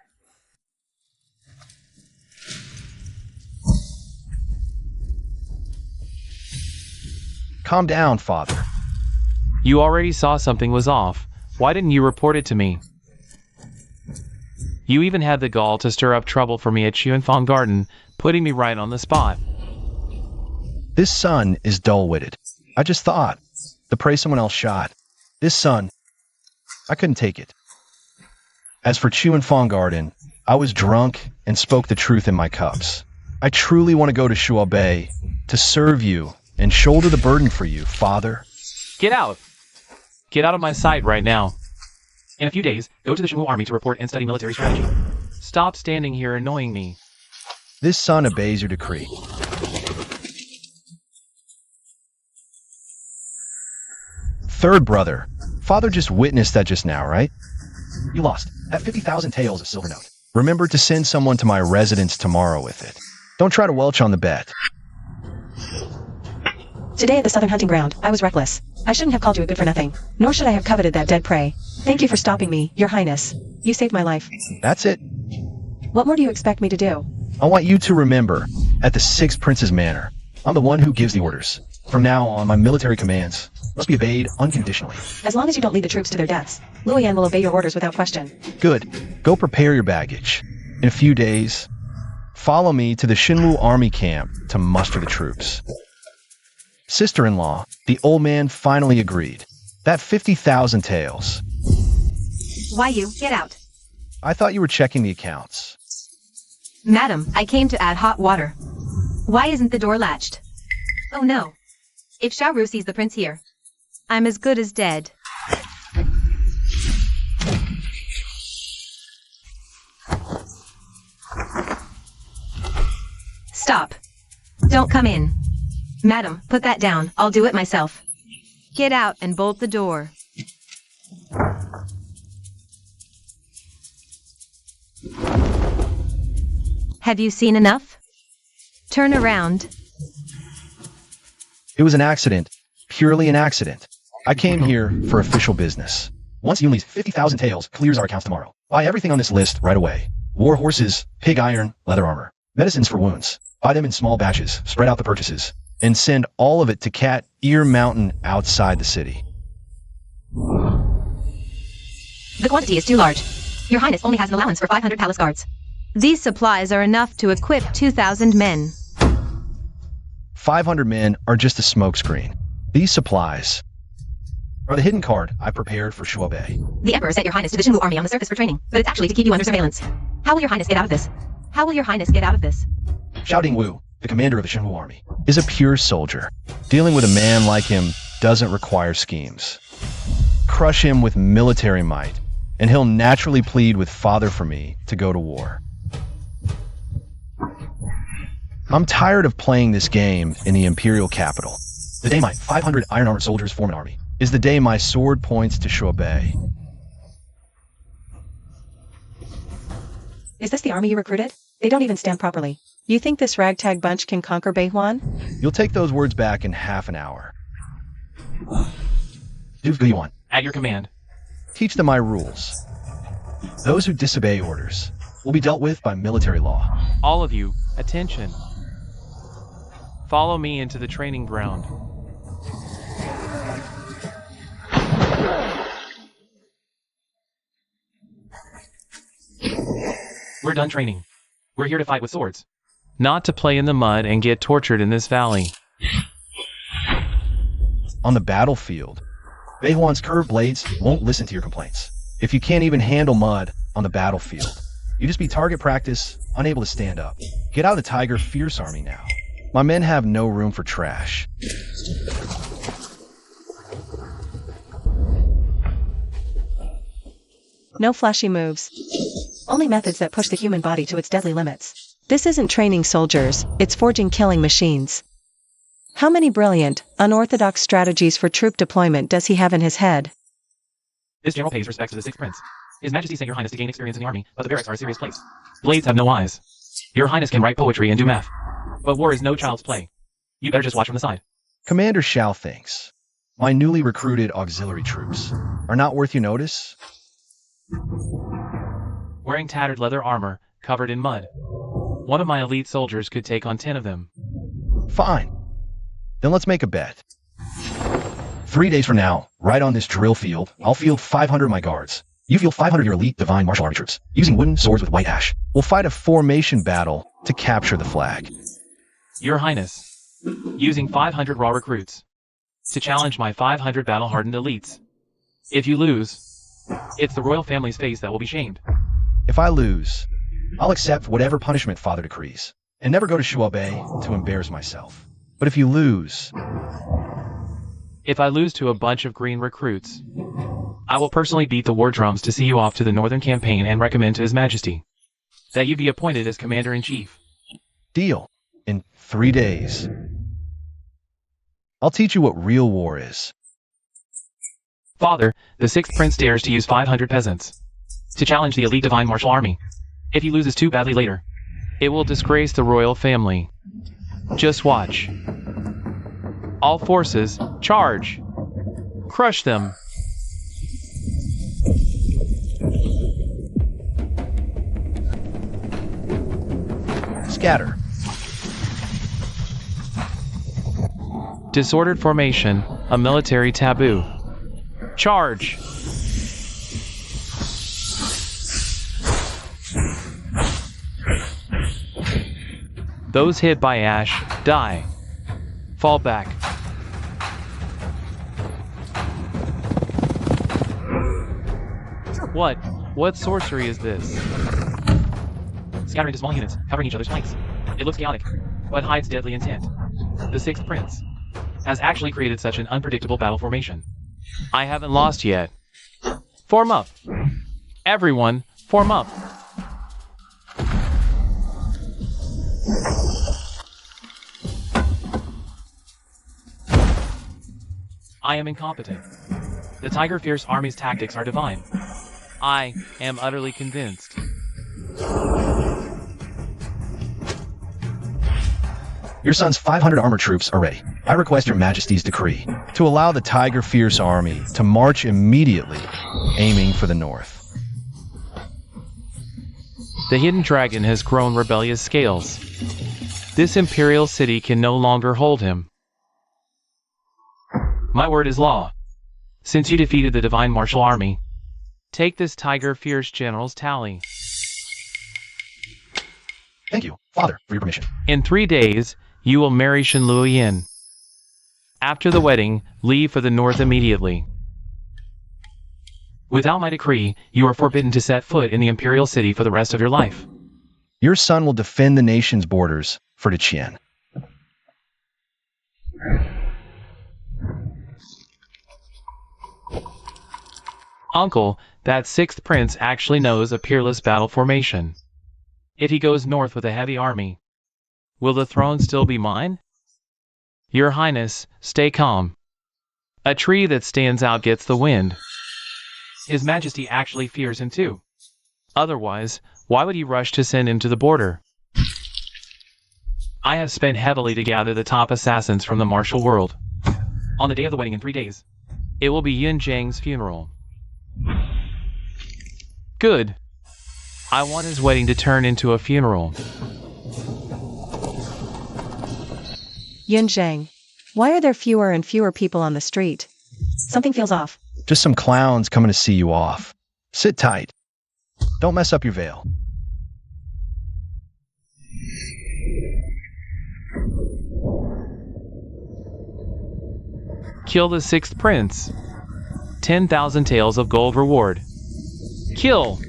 Calm down, father. You already saw something was off. Why didn't you report it to me? You even had the gall to stir up trouble for me at Chuanfang Garden, putting me right on the spot. This son is dull-witted. I just thought. The prey someone else shot. This son, I couldn't take it. As for Chuanfang Garden, I was drunk and spoke the truth in my cups. I truly want to go to Shuo Bay to serve you and shoulder the burden for you, father. Get out! Get out of my sight right now. In a few days, go to the Shuo army to report and study military strategy. Stop standing here annoying me. This son obeys your decree. Third brother, father just witnessed that just now, right? You lost. That 50,000 taels of silver note. Remember to send someone to my residence tomorrow with it. Don't try to welch on the bet. Today at the southern hunting ground, I was reckless. I shouldn't have called you a good for nothing, nor should I have coveted that dead prey. Thank you for stopping me, Your Highness. You saved my life. That's it. What more do you expect me to do? I want you to remember, at the Six Princes Manor, I'm the one who gives the orders. From now on, my military commands must be obeyed unconditionally. As long as you don't lead the troops to their deaths, Luoyan will obey your orders without question. Good. Go prepare your baggage. In a few days, follow me to the Shinwu army camp to muster the troops. Sister-in-law, the old man finally agreed. That 50,000 taels. Why you? Get out. I thought you were checking the accounts. Madam, I came to add hot water. Why isn't the door latched? Oh no. If Xiaoru sees the prince here, I'm as good as dead. Stop. Don't come in. Madam, put that down. I'll do it myself. Get out and bolt the door. Have you seen enough? Turn around. It was an accident. Purely an accident. I came here for official business. Once Yunli's 50,000 taels clears our accounts tomorrow, buy everything on this list right away. War horses, pig iron, leather armor, medicines for wounds. Buy them in small batches, spread out the purchases, and send all of it to Cat Ear Mountain outside the city. The quantity is too large. Your Highness only has an allowance for 500 palace guards. These supplies are enough to equip 2,000 men. 500 men are just a smokescreen. These supplies are the hidden card I prepared for Shuobei. The Emperor sent your Highness to the Shinwu army on the surface for training, but it's actually to keep you under surveillance. How will your Highness get out of this? How will your Highness get out of this? Xiao Dingwu, the commander of the Shinwu army, is a pure soldier. Dealing with a man like him doesn't require schemes. Crush him with military might, and he'll naturally plead with Father for me to go to war. I'm tired of playing this game in the imperial capital. The day my 500 iron-armored soldiers form an army is the day my sword points to Shuobei. Is this the army you recruited? They don't even stand properly. You think this ragtag bunch can conquer Beihuan? You'll take those words back in half an hour. Do what you want. At your command. Teach them my rules. Those who disobey orders will be dealt with by military law. All of you, attention. Follow me into the training ground. We're done training. We're here to fight with swords. Not to play in the mud and get tortured in this valley. On the battlefield, Beihuan's curved blades won't listen to your complaints. If you can't even handle mud on the battlefield, you just be target practice, unable to stand up. Get out of the Tiger Fierce army now. My men have no room for trash. No flashy moves. Only methods that push the human body to its deadly limits. This isn't training soldiers, it's forging killing machines. How many brilliant, unorthodox strategies for troop deployment does he have in his head? This general pays respects to the sixth prince. His Majesty sent your Highness to gain experience in the army, but the barracks are a serious place. Blades have no eyes. Your Highness can write poetry and do math. But war is no child's play. You better just watch from the side. Commander Xiao thinks my newly recruited auxiliary troops are not worth your notice. Wearing tattered leather armor, covered in mud. One of my elite soldiers could take on 10 of them. Fine. Then let's make a bet. 3 days from now, right on this drill field, I'll field 500 of my guards. You field 500 of your elite divine martial army troops, using wooden swords with white ash. We'll fight a formation battle to capture the flag. Your Highness, using 500 raw recruits to challenge my 500 battle-hardened elites. If you lose, it's the royal family's face that will be shamed. If I lose, I'll accept whatever punishment Father decrees, and never go to Shuobei to embarrass myself. But if you lose... If I lose to a bunch of green recruits, I will personally beat the war drums to see you off to the northern campaign and recommend to His Majesty that you be appointed as Commander-in-Chief. Deal. In 3 days. I'll teach you what real war is. Father, the sixth prince dares to use 500 peasants to challenge the elite divine martial army. If he loses too badly later, it will disgrace the royal family. Just watch. All forces, charge! Crush them! Scatter. Disordered formation, a military taboo. Charge! Those hit by ash, die. Fall back. What sorcery is this? Scatter into small units, covering each other's flanks. It looks chaotic, but hides deadly intent. The Sixth Prince has actually created such an unpredictable battle formation. I haven't lost yet. Form up. Everyone, form up. I am incompetent. The Tiger Fierce Army's tactics are divine. I am utterly convinced. Your son's 500 armored troops are ready. I request your majesty's decree to allow the Tiger Fierce army to march immediately, aiming for the north. The hidden dragon has grown rebellious scales. This imperial city can no longer hold him. My word is law. Since you defeated the divine martial army, take this Tiger Fierce general's tally. Thank you, Father, for your permission. In 3 days, you will marry Shen Luoyin. After the wedding, leave for the north immediately. Without my decree, you are forbidden to set foot in the imperial city for the rest of your life. Your son will defend the nation's borders for Deqian. Uncle, that Sixth Prince actually knows a peerless battle formation. If he goes north with a heavy army, will the throne still be mine? Your Highness, stay calm. A tree that stands out gets the wind. His Majesty actually fears him too. Otherwise, why would he rush to send him to the border? I have spent heavily to gather the top assassins from the martial world. On the day of the wedding in 3 days, it will be Yun Zhang's funeral. Good. I want his wedding to turn into a funeral. Yun Zhang, why are there fewer and fewer people on the street? Something feels off. Just some clowns coming to see you off. Sit tight. Don't mess up your veil. Kill the Sixth Prince. 10,000 taels of gold reward. Kill.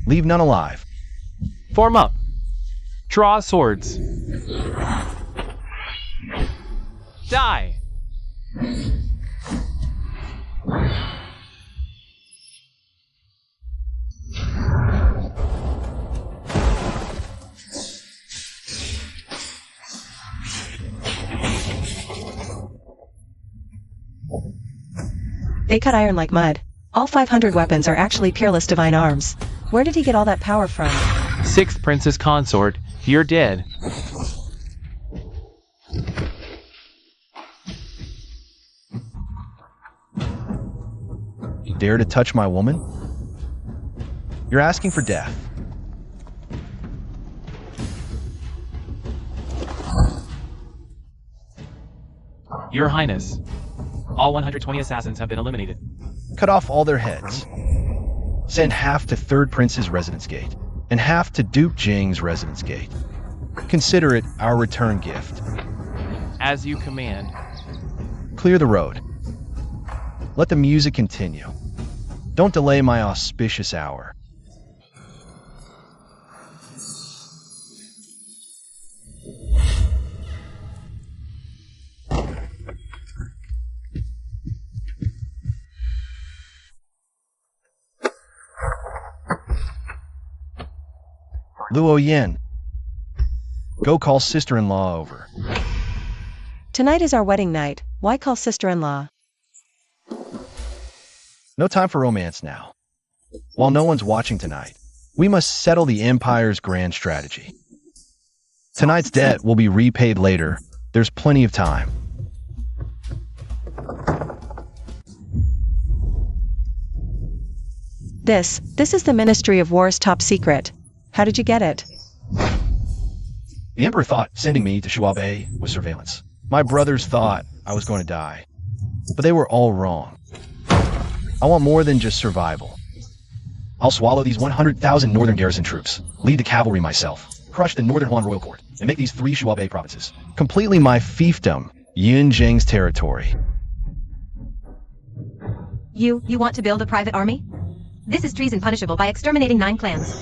Leave none alive. Form up. Draw swords. Die. They cut iron like mud. All 500 weapons are actually peerless divine arms. Where did he get all that power from? Sixth Prince's consort, you're dead. You dare to touch my woman? You're asking for death. Your Highness, all 120 assassins have been eliminated. Cut off all their heads. Send half to Third Prince's residence gate, and half to Duke Jing's residence gate. Consider it our return gift. As you command. Clear the road. Let the music continue. Don't delay my auspicious hour. Luo Yin, go call sister-in-law over. Tonight is our wedding night. Why call sister-in-law? No time for romance now. While no one's watching tonight, we must settle the Empire's grand strategy. Tonight's debt will be repaid later. There's plenty of time. This is the Ministry of War's top secret. How did you get it? The Emperor thought sending me to Shuabe was surveillance. My brothers thought I was going to die. But they were all wrong. I want more than just survival. I'll swallow these 100,000 northern garrison troops, lead the cavalry myself, crush the northern Huan royal court, and make these 3 Shuabe provinces completely my fiefdom, Yinjing's territory. You want to build a private army? This is treason punishable by exterminating 9 clans.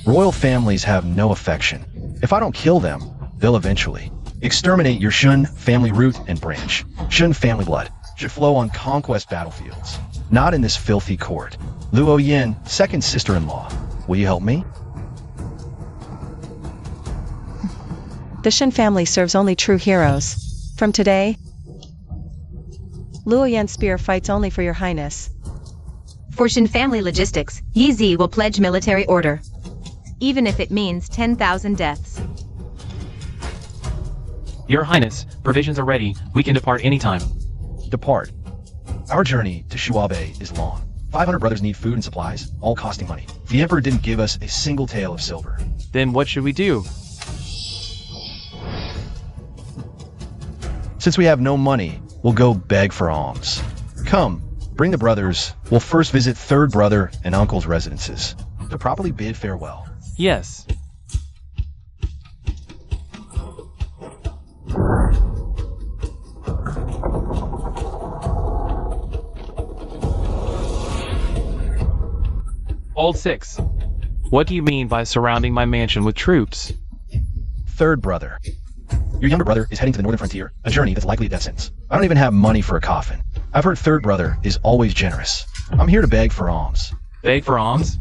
Royal families have no affection. If I don't kill them, they'll eventually exterminate your Shun family root and branch. Shun family blood should flow on conquest battlefields, not in this filthy court. Luo Yin, second sister-in-law, will you help me? The Shin family serves only true heroes. From today, Luo Yan's spear fights only for your highness. For Shin family logistics, Yi Zi will pledge military order. Even if it means 10,000 deaths. Your Highness, provisions are ready. We can depart anytime. Depart. Our journey to Shuabe is long. 500 brothers need food and supplies, all costing money. The Emperor didn't give us a single tael of silver. Then what should we do? Since we have no money, we'll go beg for alms. Come, bring the brothers. We'll first visit third brother and uncle's residences to properly bid farewell. Yes. Old 6. What do you mean by surrounding my mansion with troops? Third brother. Your younger brother is heading to the northern frontier, a journey that's likely a death sentence. I don't even have money for a coffin. I've heard third brother is always generous. I'm here to beg for alms. Beg for alms?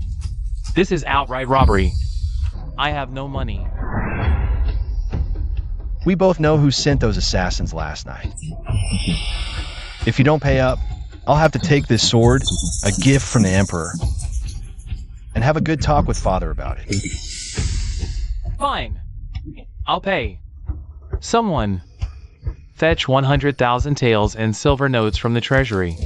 This is outright robbery. I have no money. We both know who sent those assassins last night. If you don't pay up, I'll have to take this sword, a gift from the Emperor, and have a good talk with Father about it. Fine. I'll pay. Someone, fetch 100,000 taels and silver notes from the treasury.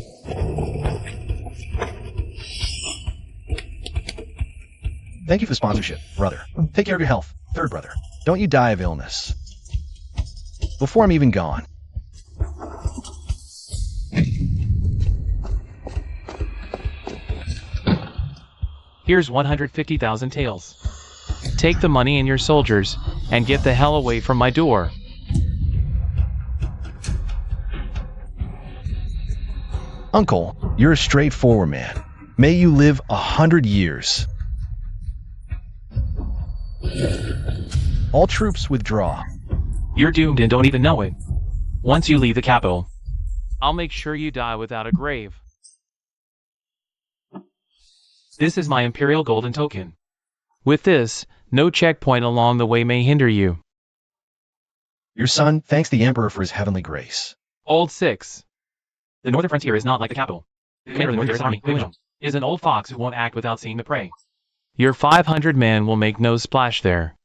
Thank you for the sponsorship, brother. Take care of your health, third brother. Don't you die of illness. Before I'm even gone. Here's 150,000 taels. Take the money and your soldiers, and get the hell away from my door. Uncle, you're a straightforward man. May you live 100 years. All troops withdraw. You're doomed and don't even know it. Once you leave the capital, I'll make sure you die without a grave. This is my Imperial Golden Token. With this, no checkpoint along the way may hinder you. Your son thanks the Emperor for his heavenly grace. Old 6. The northern frontier is not like the capital. The commander of the Northern Garrison Army, Hui is an old fox who won't act without seeing the prey. Your 500 men will make no splash there.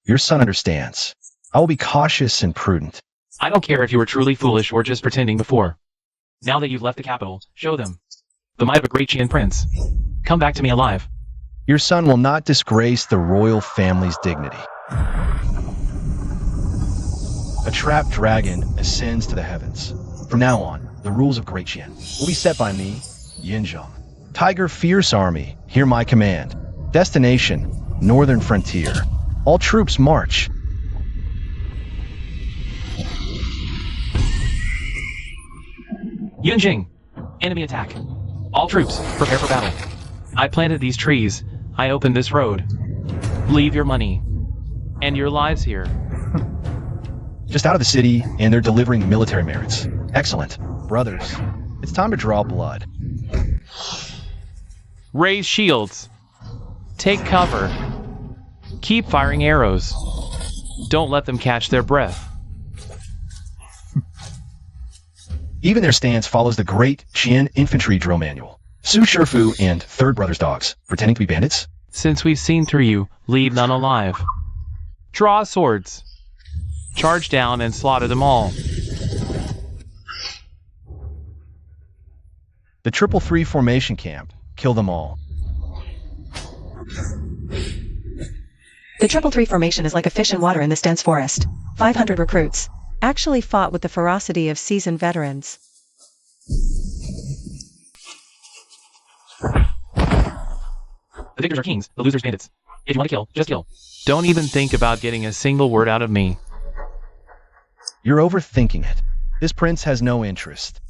Your son understands. I will be cautious and prudent. I don't care if you were truly foolish or just pretending before. Now that you've left the capital, show them the might of a great Qian prince. Come back to me alive. Your son will not disgrace the royal family's dignity. A trapped dragon ascends to the heavens. From now on, the rules of Great Qian will be set by me, Yinzhong. Tiger Fierce Army, hear my command. Destination, northern frontier. All troops march. Yunjing, enemy attack. All troops, prepare for battle. I planted these trees. I opened this road. Leave your money and your lives here. Just out of the city, and they're delivering military merits. Excellent. Brothers, it's time to draw blood. Raise shields. Take cover. Keep firing arrows. Don't let them catch their breath. Even their stance follows the Great Qian Infantry Drill Manual. Su Shifu and Third Brother's dogs, pretending to be bandits? Since we've seen through you, leave none alive. Draw swords. Charge down and slaughter them all. The 333 formation camp. Kill them all. The 333 formation is like a fish in water in this dense forest. 500 recruits actually fought with the ferocity of seasoned veterans. The victors are kings, the losers bandits. If you want to kill, just kill. Don't even think about getting a single word out of me. You're overthinking it. This prince has no interest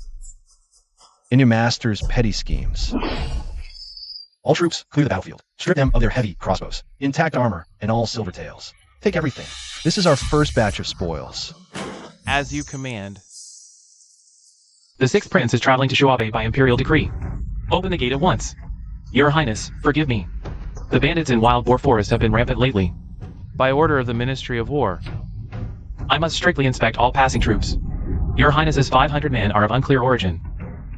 in your master's petty schemes. All troops, clear the battlefield. Strip them of their heavy crossbows, intact armor, and all silver tails. Take everything. This is our first batch of spoils. As you command. The sixth prince is traveling to Shuabe by imperial decree. Open the gate at once. Your Highness, forgive me. The bandits in Wild Boar Forest have been rampant lately. By order of the Ministry of War. I must strictly inspect all passing troops. Your Highness's 500 men are of unclear origin.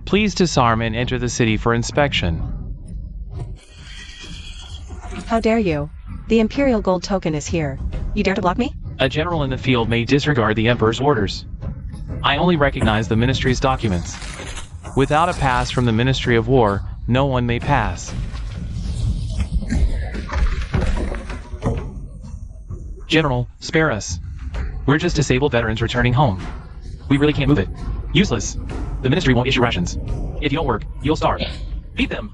Please disarm and enter the city for inspection. How dare you? The Imperial Gold token is here. You dare to block me? A general in the field may disregard the Emperor's orders. I only recognize the Ministry's documents. Without a pass from the Ministry of War, no one may pass. General, spare us. We're just disabled veterans returning home. We really can't move it. Useless. The Ministry won't issue rations. If you don't work, you'll starve. Beat them!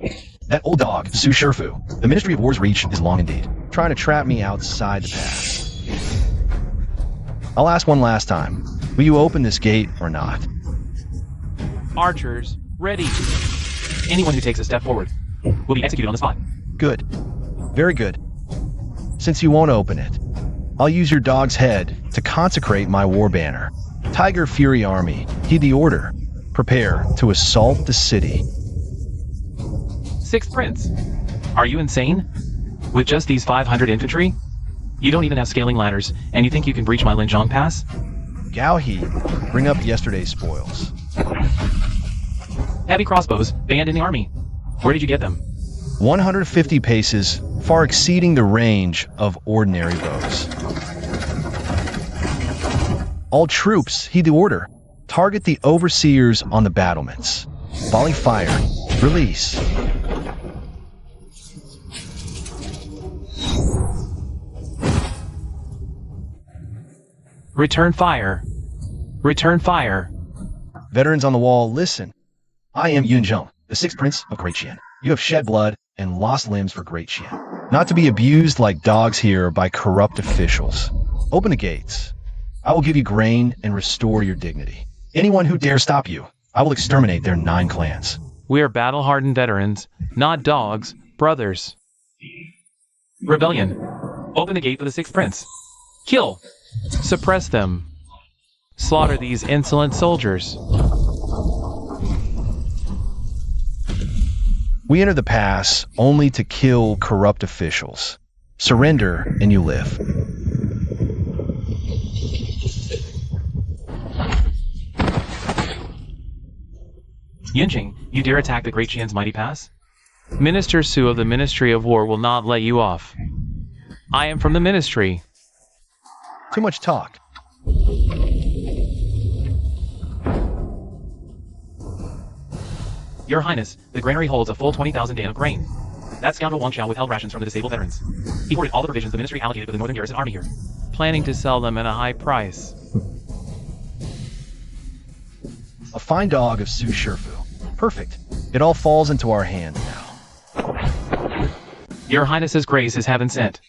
That old dog, Su Sherfu. The Ministry of War's reach is long indeed. Trying to trap me outside the pass. I'll ask one last time. Will you open this gate or not? Archers, ready. Anyone who takes a step forward will be executed on the spot. Good. Very good. Since you won't open it, I'll use your dog's head to consecrate my war banner. Tiger Fury Army, heed the order. Prepare to assault the city. Sixth Prince, are you insane? With just these 500 infantry? You don't even have scaling ladders, and you think you can breach my Linzhong Pass? Gao He, bring up yesterday's spoils. Heavy crossbows, banned in the army. Where did you get them? 150 paces, far exceeding the range of ordinary bows. All troops, heed the order. Target the overseers on the battlements. Volley fire. Release. Return fire. Return fire. Veterans on the wall, listen. I am Yunzhong, the sixth prince of Great Qian. You have shed blood and lost limbs for Great Qian. Not to be abused like dogs here by corrupt officials. Open the gates. I will give you grain and restore your dignity. Anyone who dares stop you, I will exterminate their 9 clans. We are battle-hardened veterans, not dogs, brothers. Rebellion. Open the gate for the sixth prince. Kill. Suppress them. Slaughter these insolent soldiers. We enter the pass only to kill corrupt officials. Surrender and you live. Yinjing, you dare attack the Great Qian's mighty pass? Minister Su of the Ministry of War will not let you off. I am from the Ministry. Too much talk. Your Highness, the granary holds a full 20,000 dan of grain. That scoundrel Wang Xiao withheld rations from the disabled veterans. He hoarded all the provisions the Ministry allocated for the Northern Garrison Army here. Planning to sell them at a high price. A fine dog of Su Sherfu. Perfect. It all falls into our hands now. Your Highness's grace is heaven sent.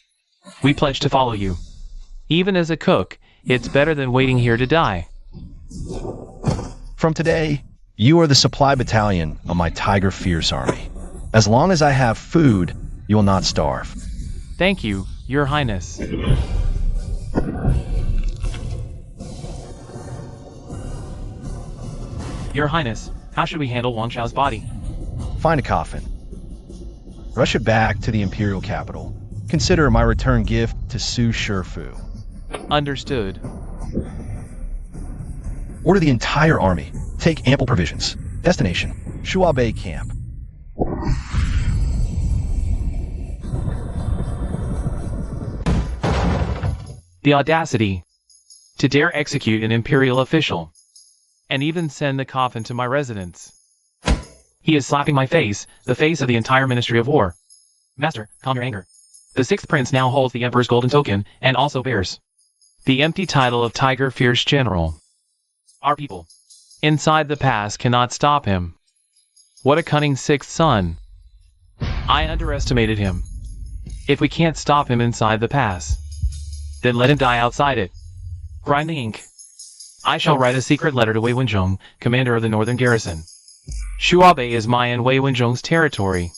We pledge to follow you. Even as a cook, it's better than waiting here to die. From today, you are the supply battalion of my Tiger Fierce Army. As long as I have food, you will not starve. Thank you, Your Highness. Your Highness, how should we handle Wang Xiao's body? Find a coffin. Rush it back to the Imperial capital. Consider my return gift to Su Sherfu. Understood. Order the entire army. Take ample provisions. Destination, Shuabe camp. The audacity to dare execute an imperial official, and even send the coffin to my residence. He is slapping my face, the face of the entire Ministry of War. Master, calm your anger. The sixth prince now holds the emperor's golden token, and also bears the empty title of Tiger Fierce General. Our people inside the pass cannot stop him. What a cunning sixth son. I underestimated him. If we can't stop him inside the pass, then let him die outside it. Grinding ink. I shall write a secret letter to Wei Wenzhong, commander of the northern garrison. Shuabe is my and Wei Wenzhong's territory.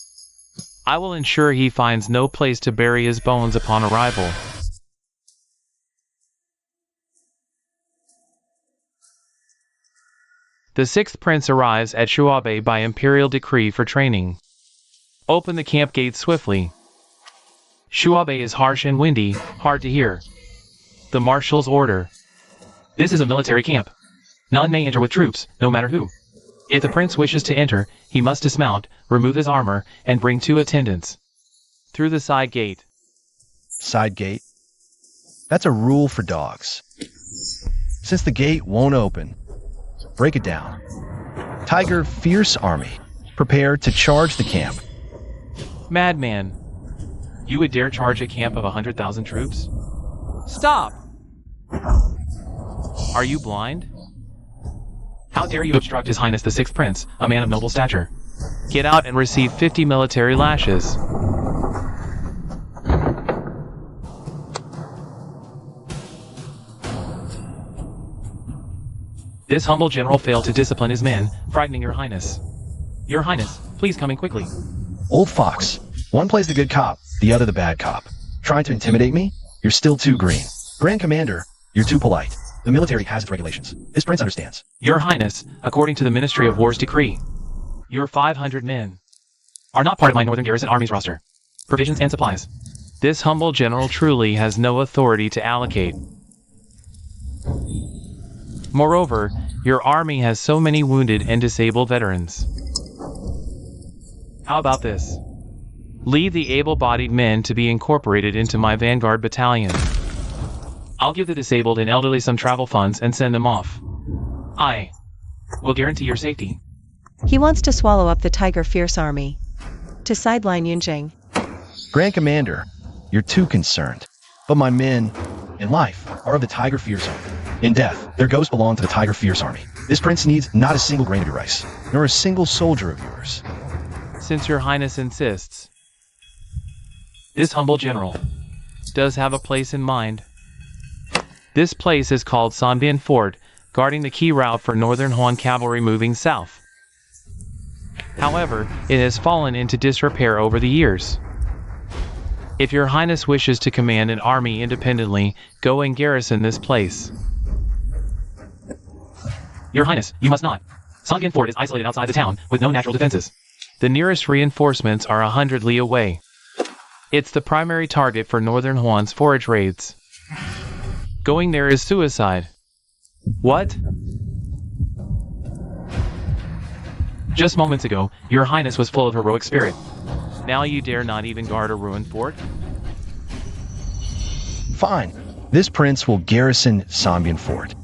I will ensure he finds no place to bury his bones upon arrival. The sixth prince arrives at Shuabe by imperial decree for training. Open the camp gates swiftly. Shuabe is harsh and windy, hard to hear. The marshal's order. This is a military camp. None may enter with troops, no matter who. If the prince wishes to enter, he must dismount, remove his armor, and bring 2 attendants. Through the side gate. Side gate? That's a rule for dogs. Since the gate won't open, break it down. Tiger Fierce Army, prepare to charge the camp. Madman. You would dare charge a camp of 100,000 troops? Stop! Are you blind? How dare you obstruct His Highness the Sixth Prince, a man of noble stature? Get out and receive 50 military lashes. This humble general failed to discipline his men, frightening your highness. Your highness, please come in quickly. Old fox. One plays the good cop, the other the bad cop. Trying to intimidate me? You're still too green. Grand Commander, you're too polite. The military has its regulations. This prince understands. Your highness, according to the Ministry of War's decree, your 500 men are not part of my Northern Garrison Army's roster. Provisions and supplies. This humble general truly has no authority to allocate. Moreover, your army has so many wounded and disabled veterans. How about this? Lead the able-bodied men to be incorporated into my vanguard battalion. I'll give the disabled and elderly some travel funds and send them off. I will guarantee your safety. He wants to swallow up the Tiger Fierce Army. To sideline Yunjing. Grand Commander, you're too concerned. But my men, in life, are of the Tiger Fierce Army. In death, their ghosts belong to the Tiger Fierce Army. This prince needs not a single grain of your rice, nor a single soldier of yours. Since your highness insists, this humble general does have a place in mind. This place is called Sanbian Fort, guarding the key route for Northern Huan cavalry moving south. However, it has fallen into disrepair over the years. If your highness wishes to command an army independently, go and garrison this place. Your highness, you must not. Sanbian Fort is isolated outside the town, with no natural defenses. The nearest reinforcements are 100 li away. It's the primary target for Northern Huan's forage raids. Going there is suicide. What? Just moments ago, your highness was full of heroic spirit. Now you dare not even guard a ruined fort? Fine. This prince will garrison Sanbian Fort.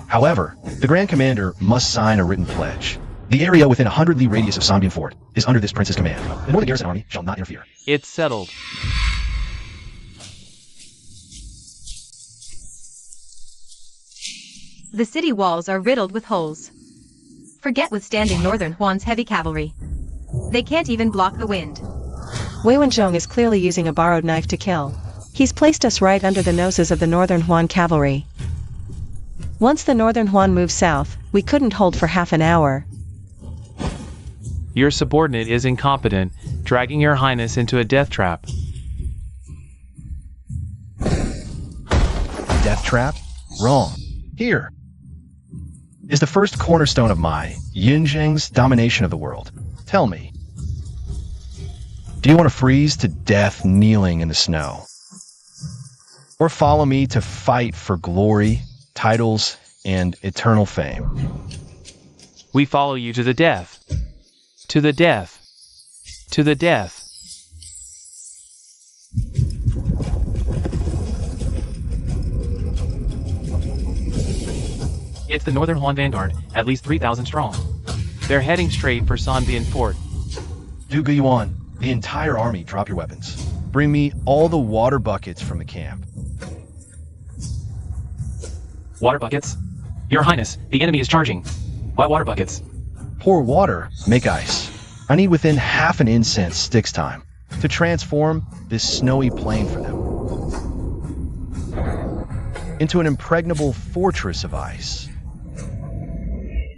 However, the Grand Commander must sign a written pledge. The area within 100 li radius of Sanbian Fort is under this prince's command. The Northern Garrison Army shall not interfere. It's settled. The city walls are riddled with holes. Forget withstanding Northern Huan's heavy cavalry. They can't even block the wind. Wei Wenzhong is clearly using a borrowed knife to kill. He's placed us right under the noses of the Northern Huan cavalry. Once the Northern Huan moves south, we couldn't hold for half an hour. Your subordinate is incompetent, dragging your highness into a death trap. Death trap? Wrong. Here is the first cornerstone of my, Yunjing's, domination of the world. Tell me, do you want to freeze to death kneeling in the snow? Or follow me to fight for glory, titles, and eternal fame? We follow you to the death. To the death. To the death. It's the Northern Huan Vanguard, at least 3,000 strong. They're heading straight for Sanbian Fort. Du Guiyuan, the entire army, drop your weapons. Bring me all the water buckets from the camp. Water buckets? Your Highness, the enemy is charging. Why water buckets? Pour water, make ice. I need within half an incense sticks time to transform this snowy plain for them into an impregnable fortress of ice.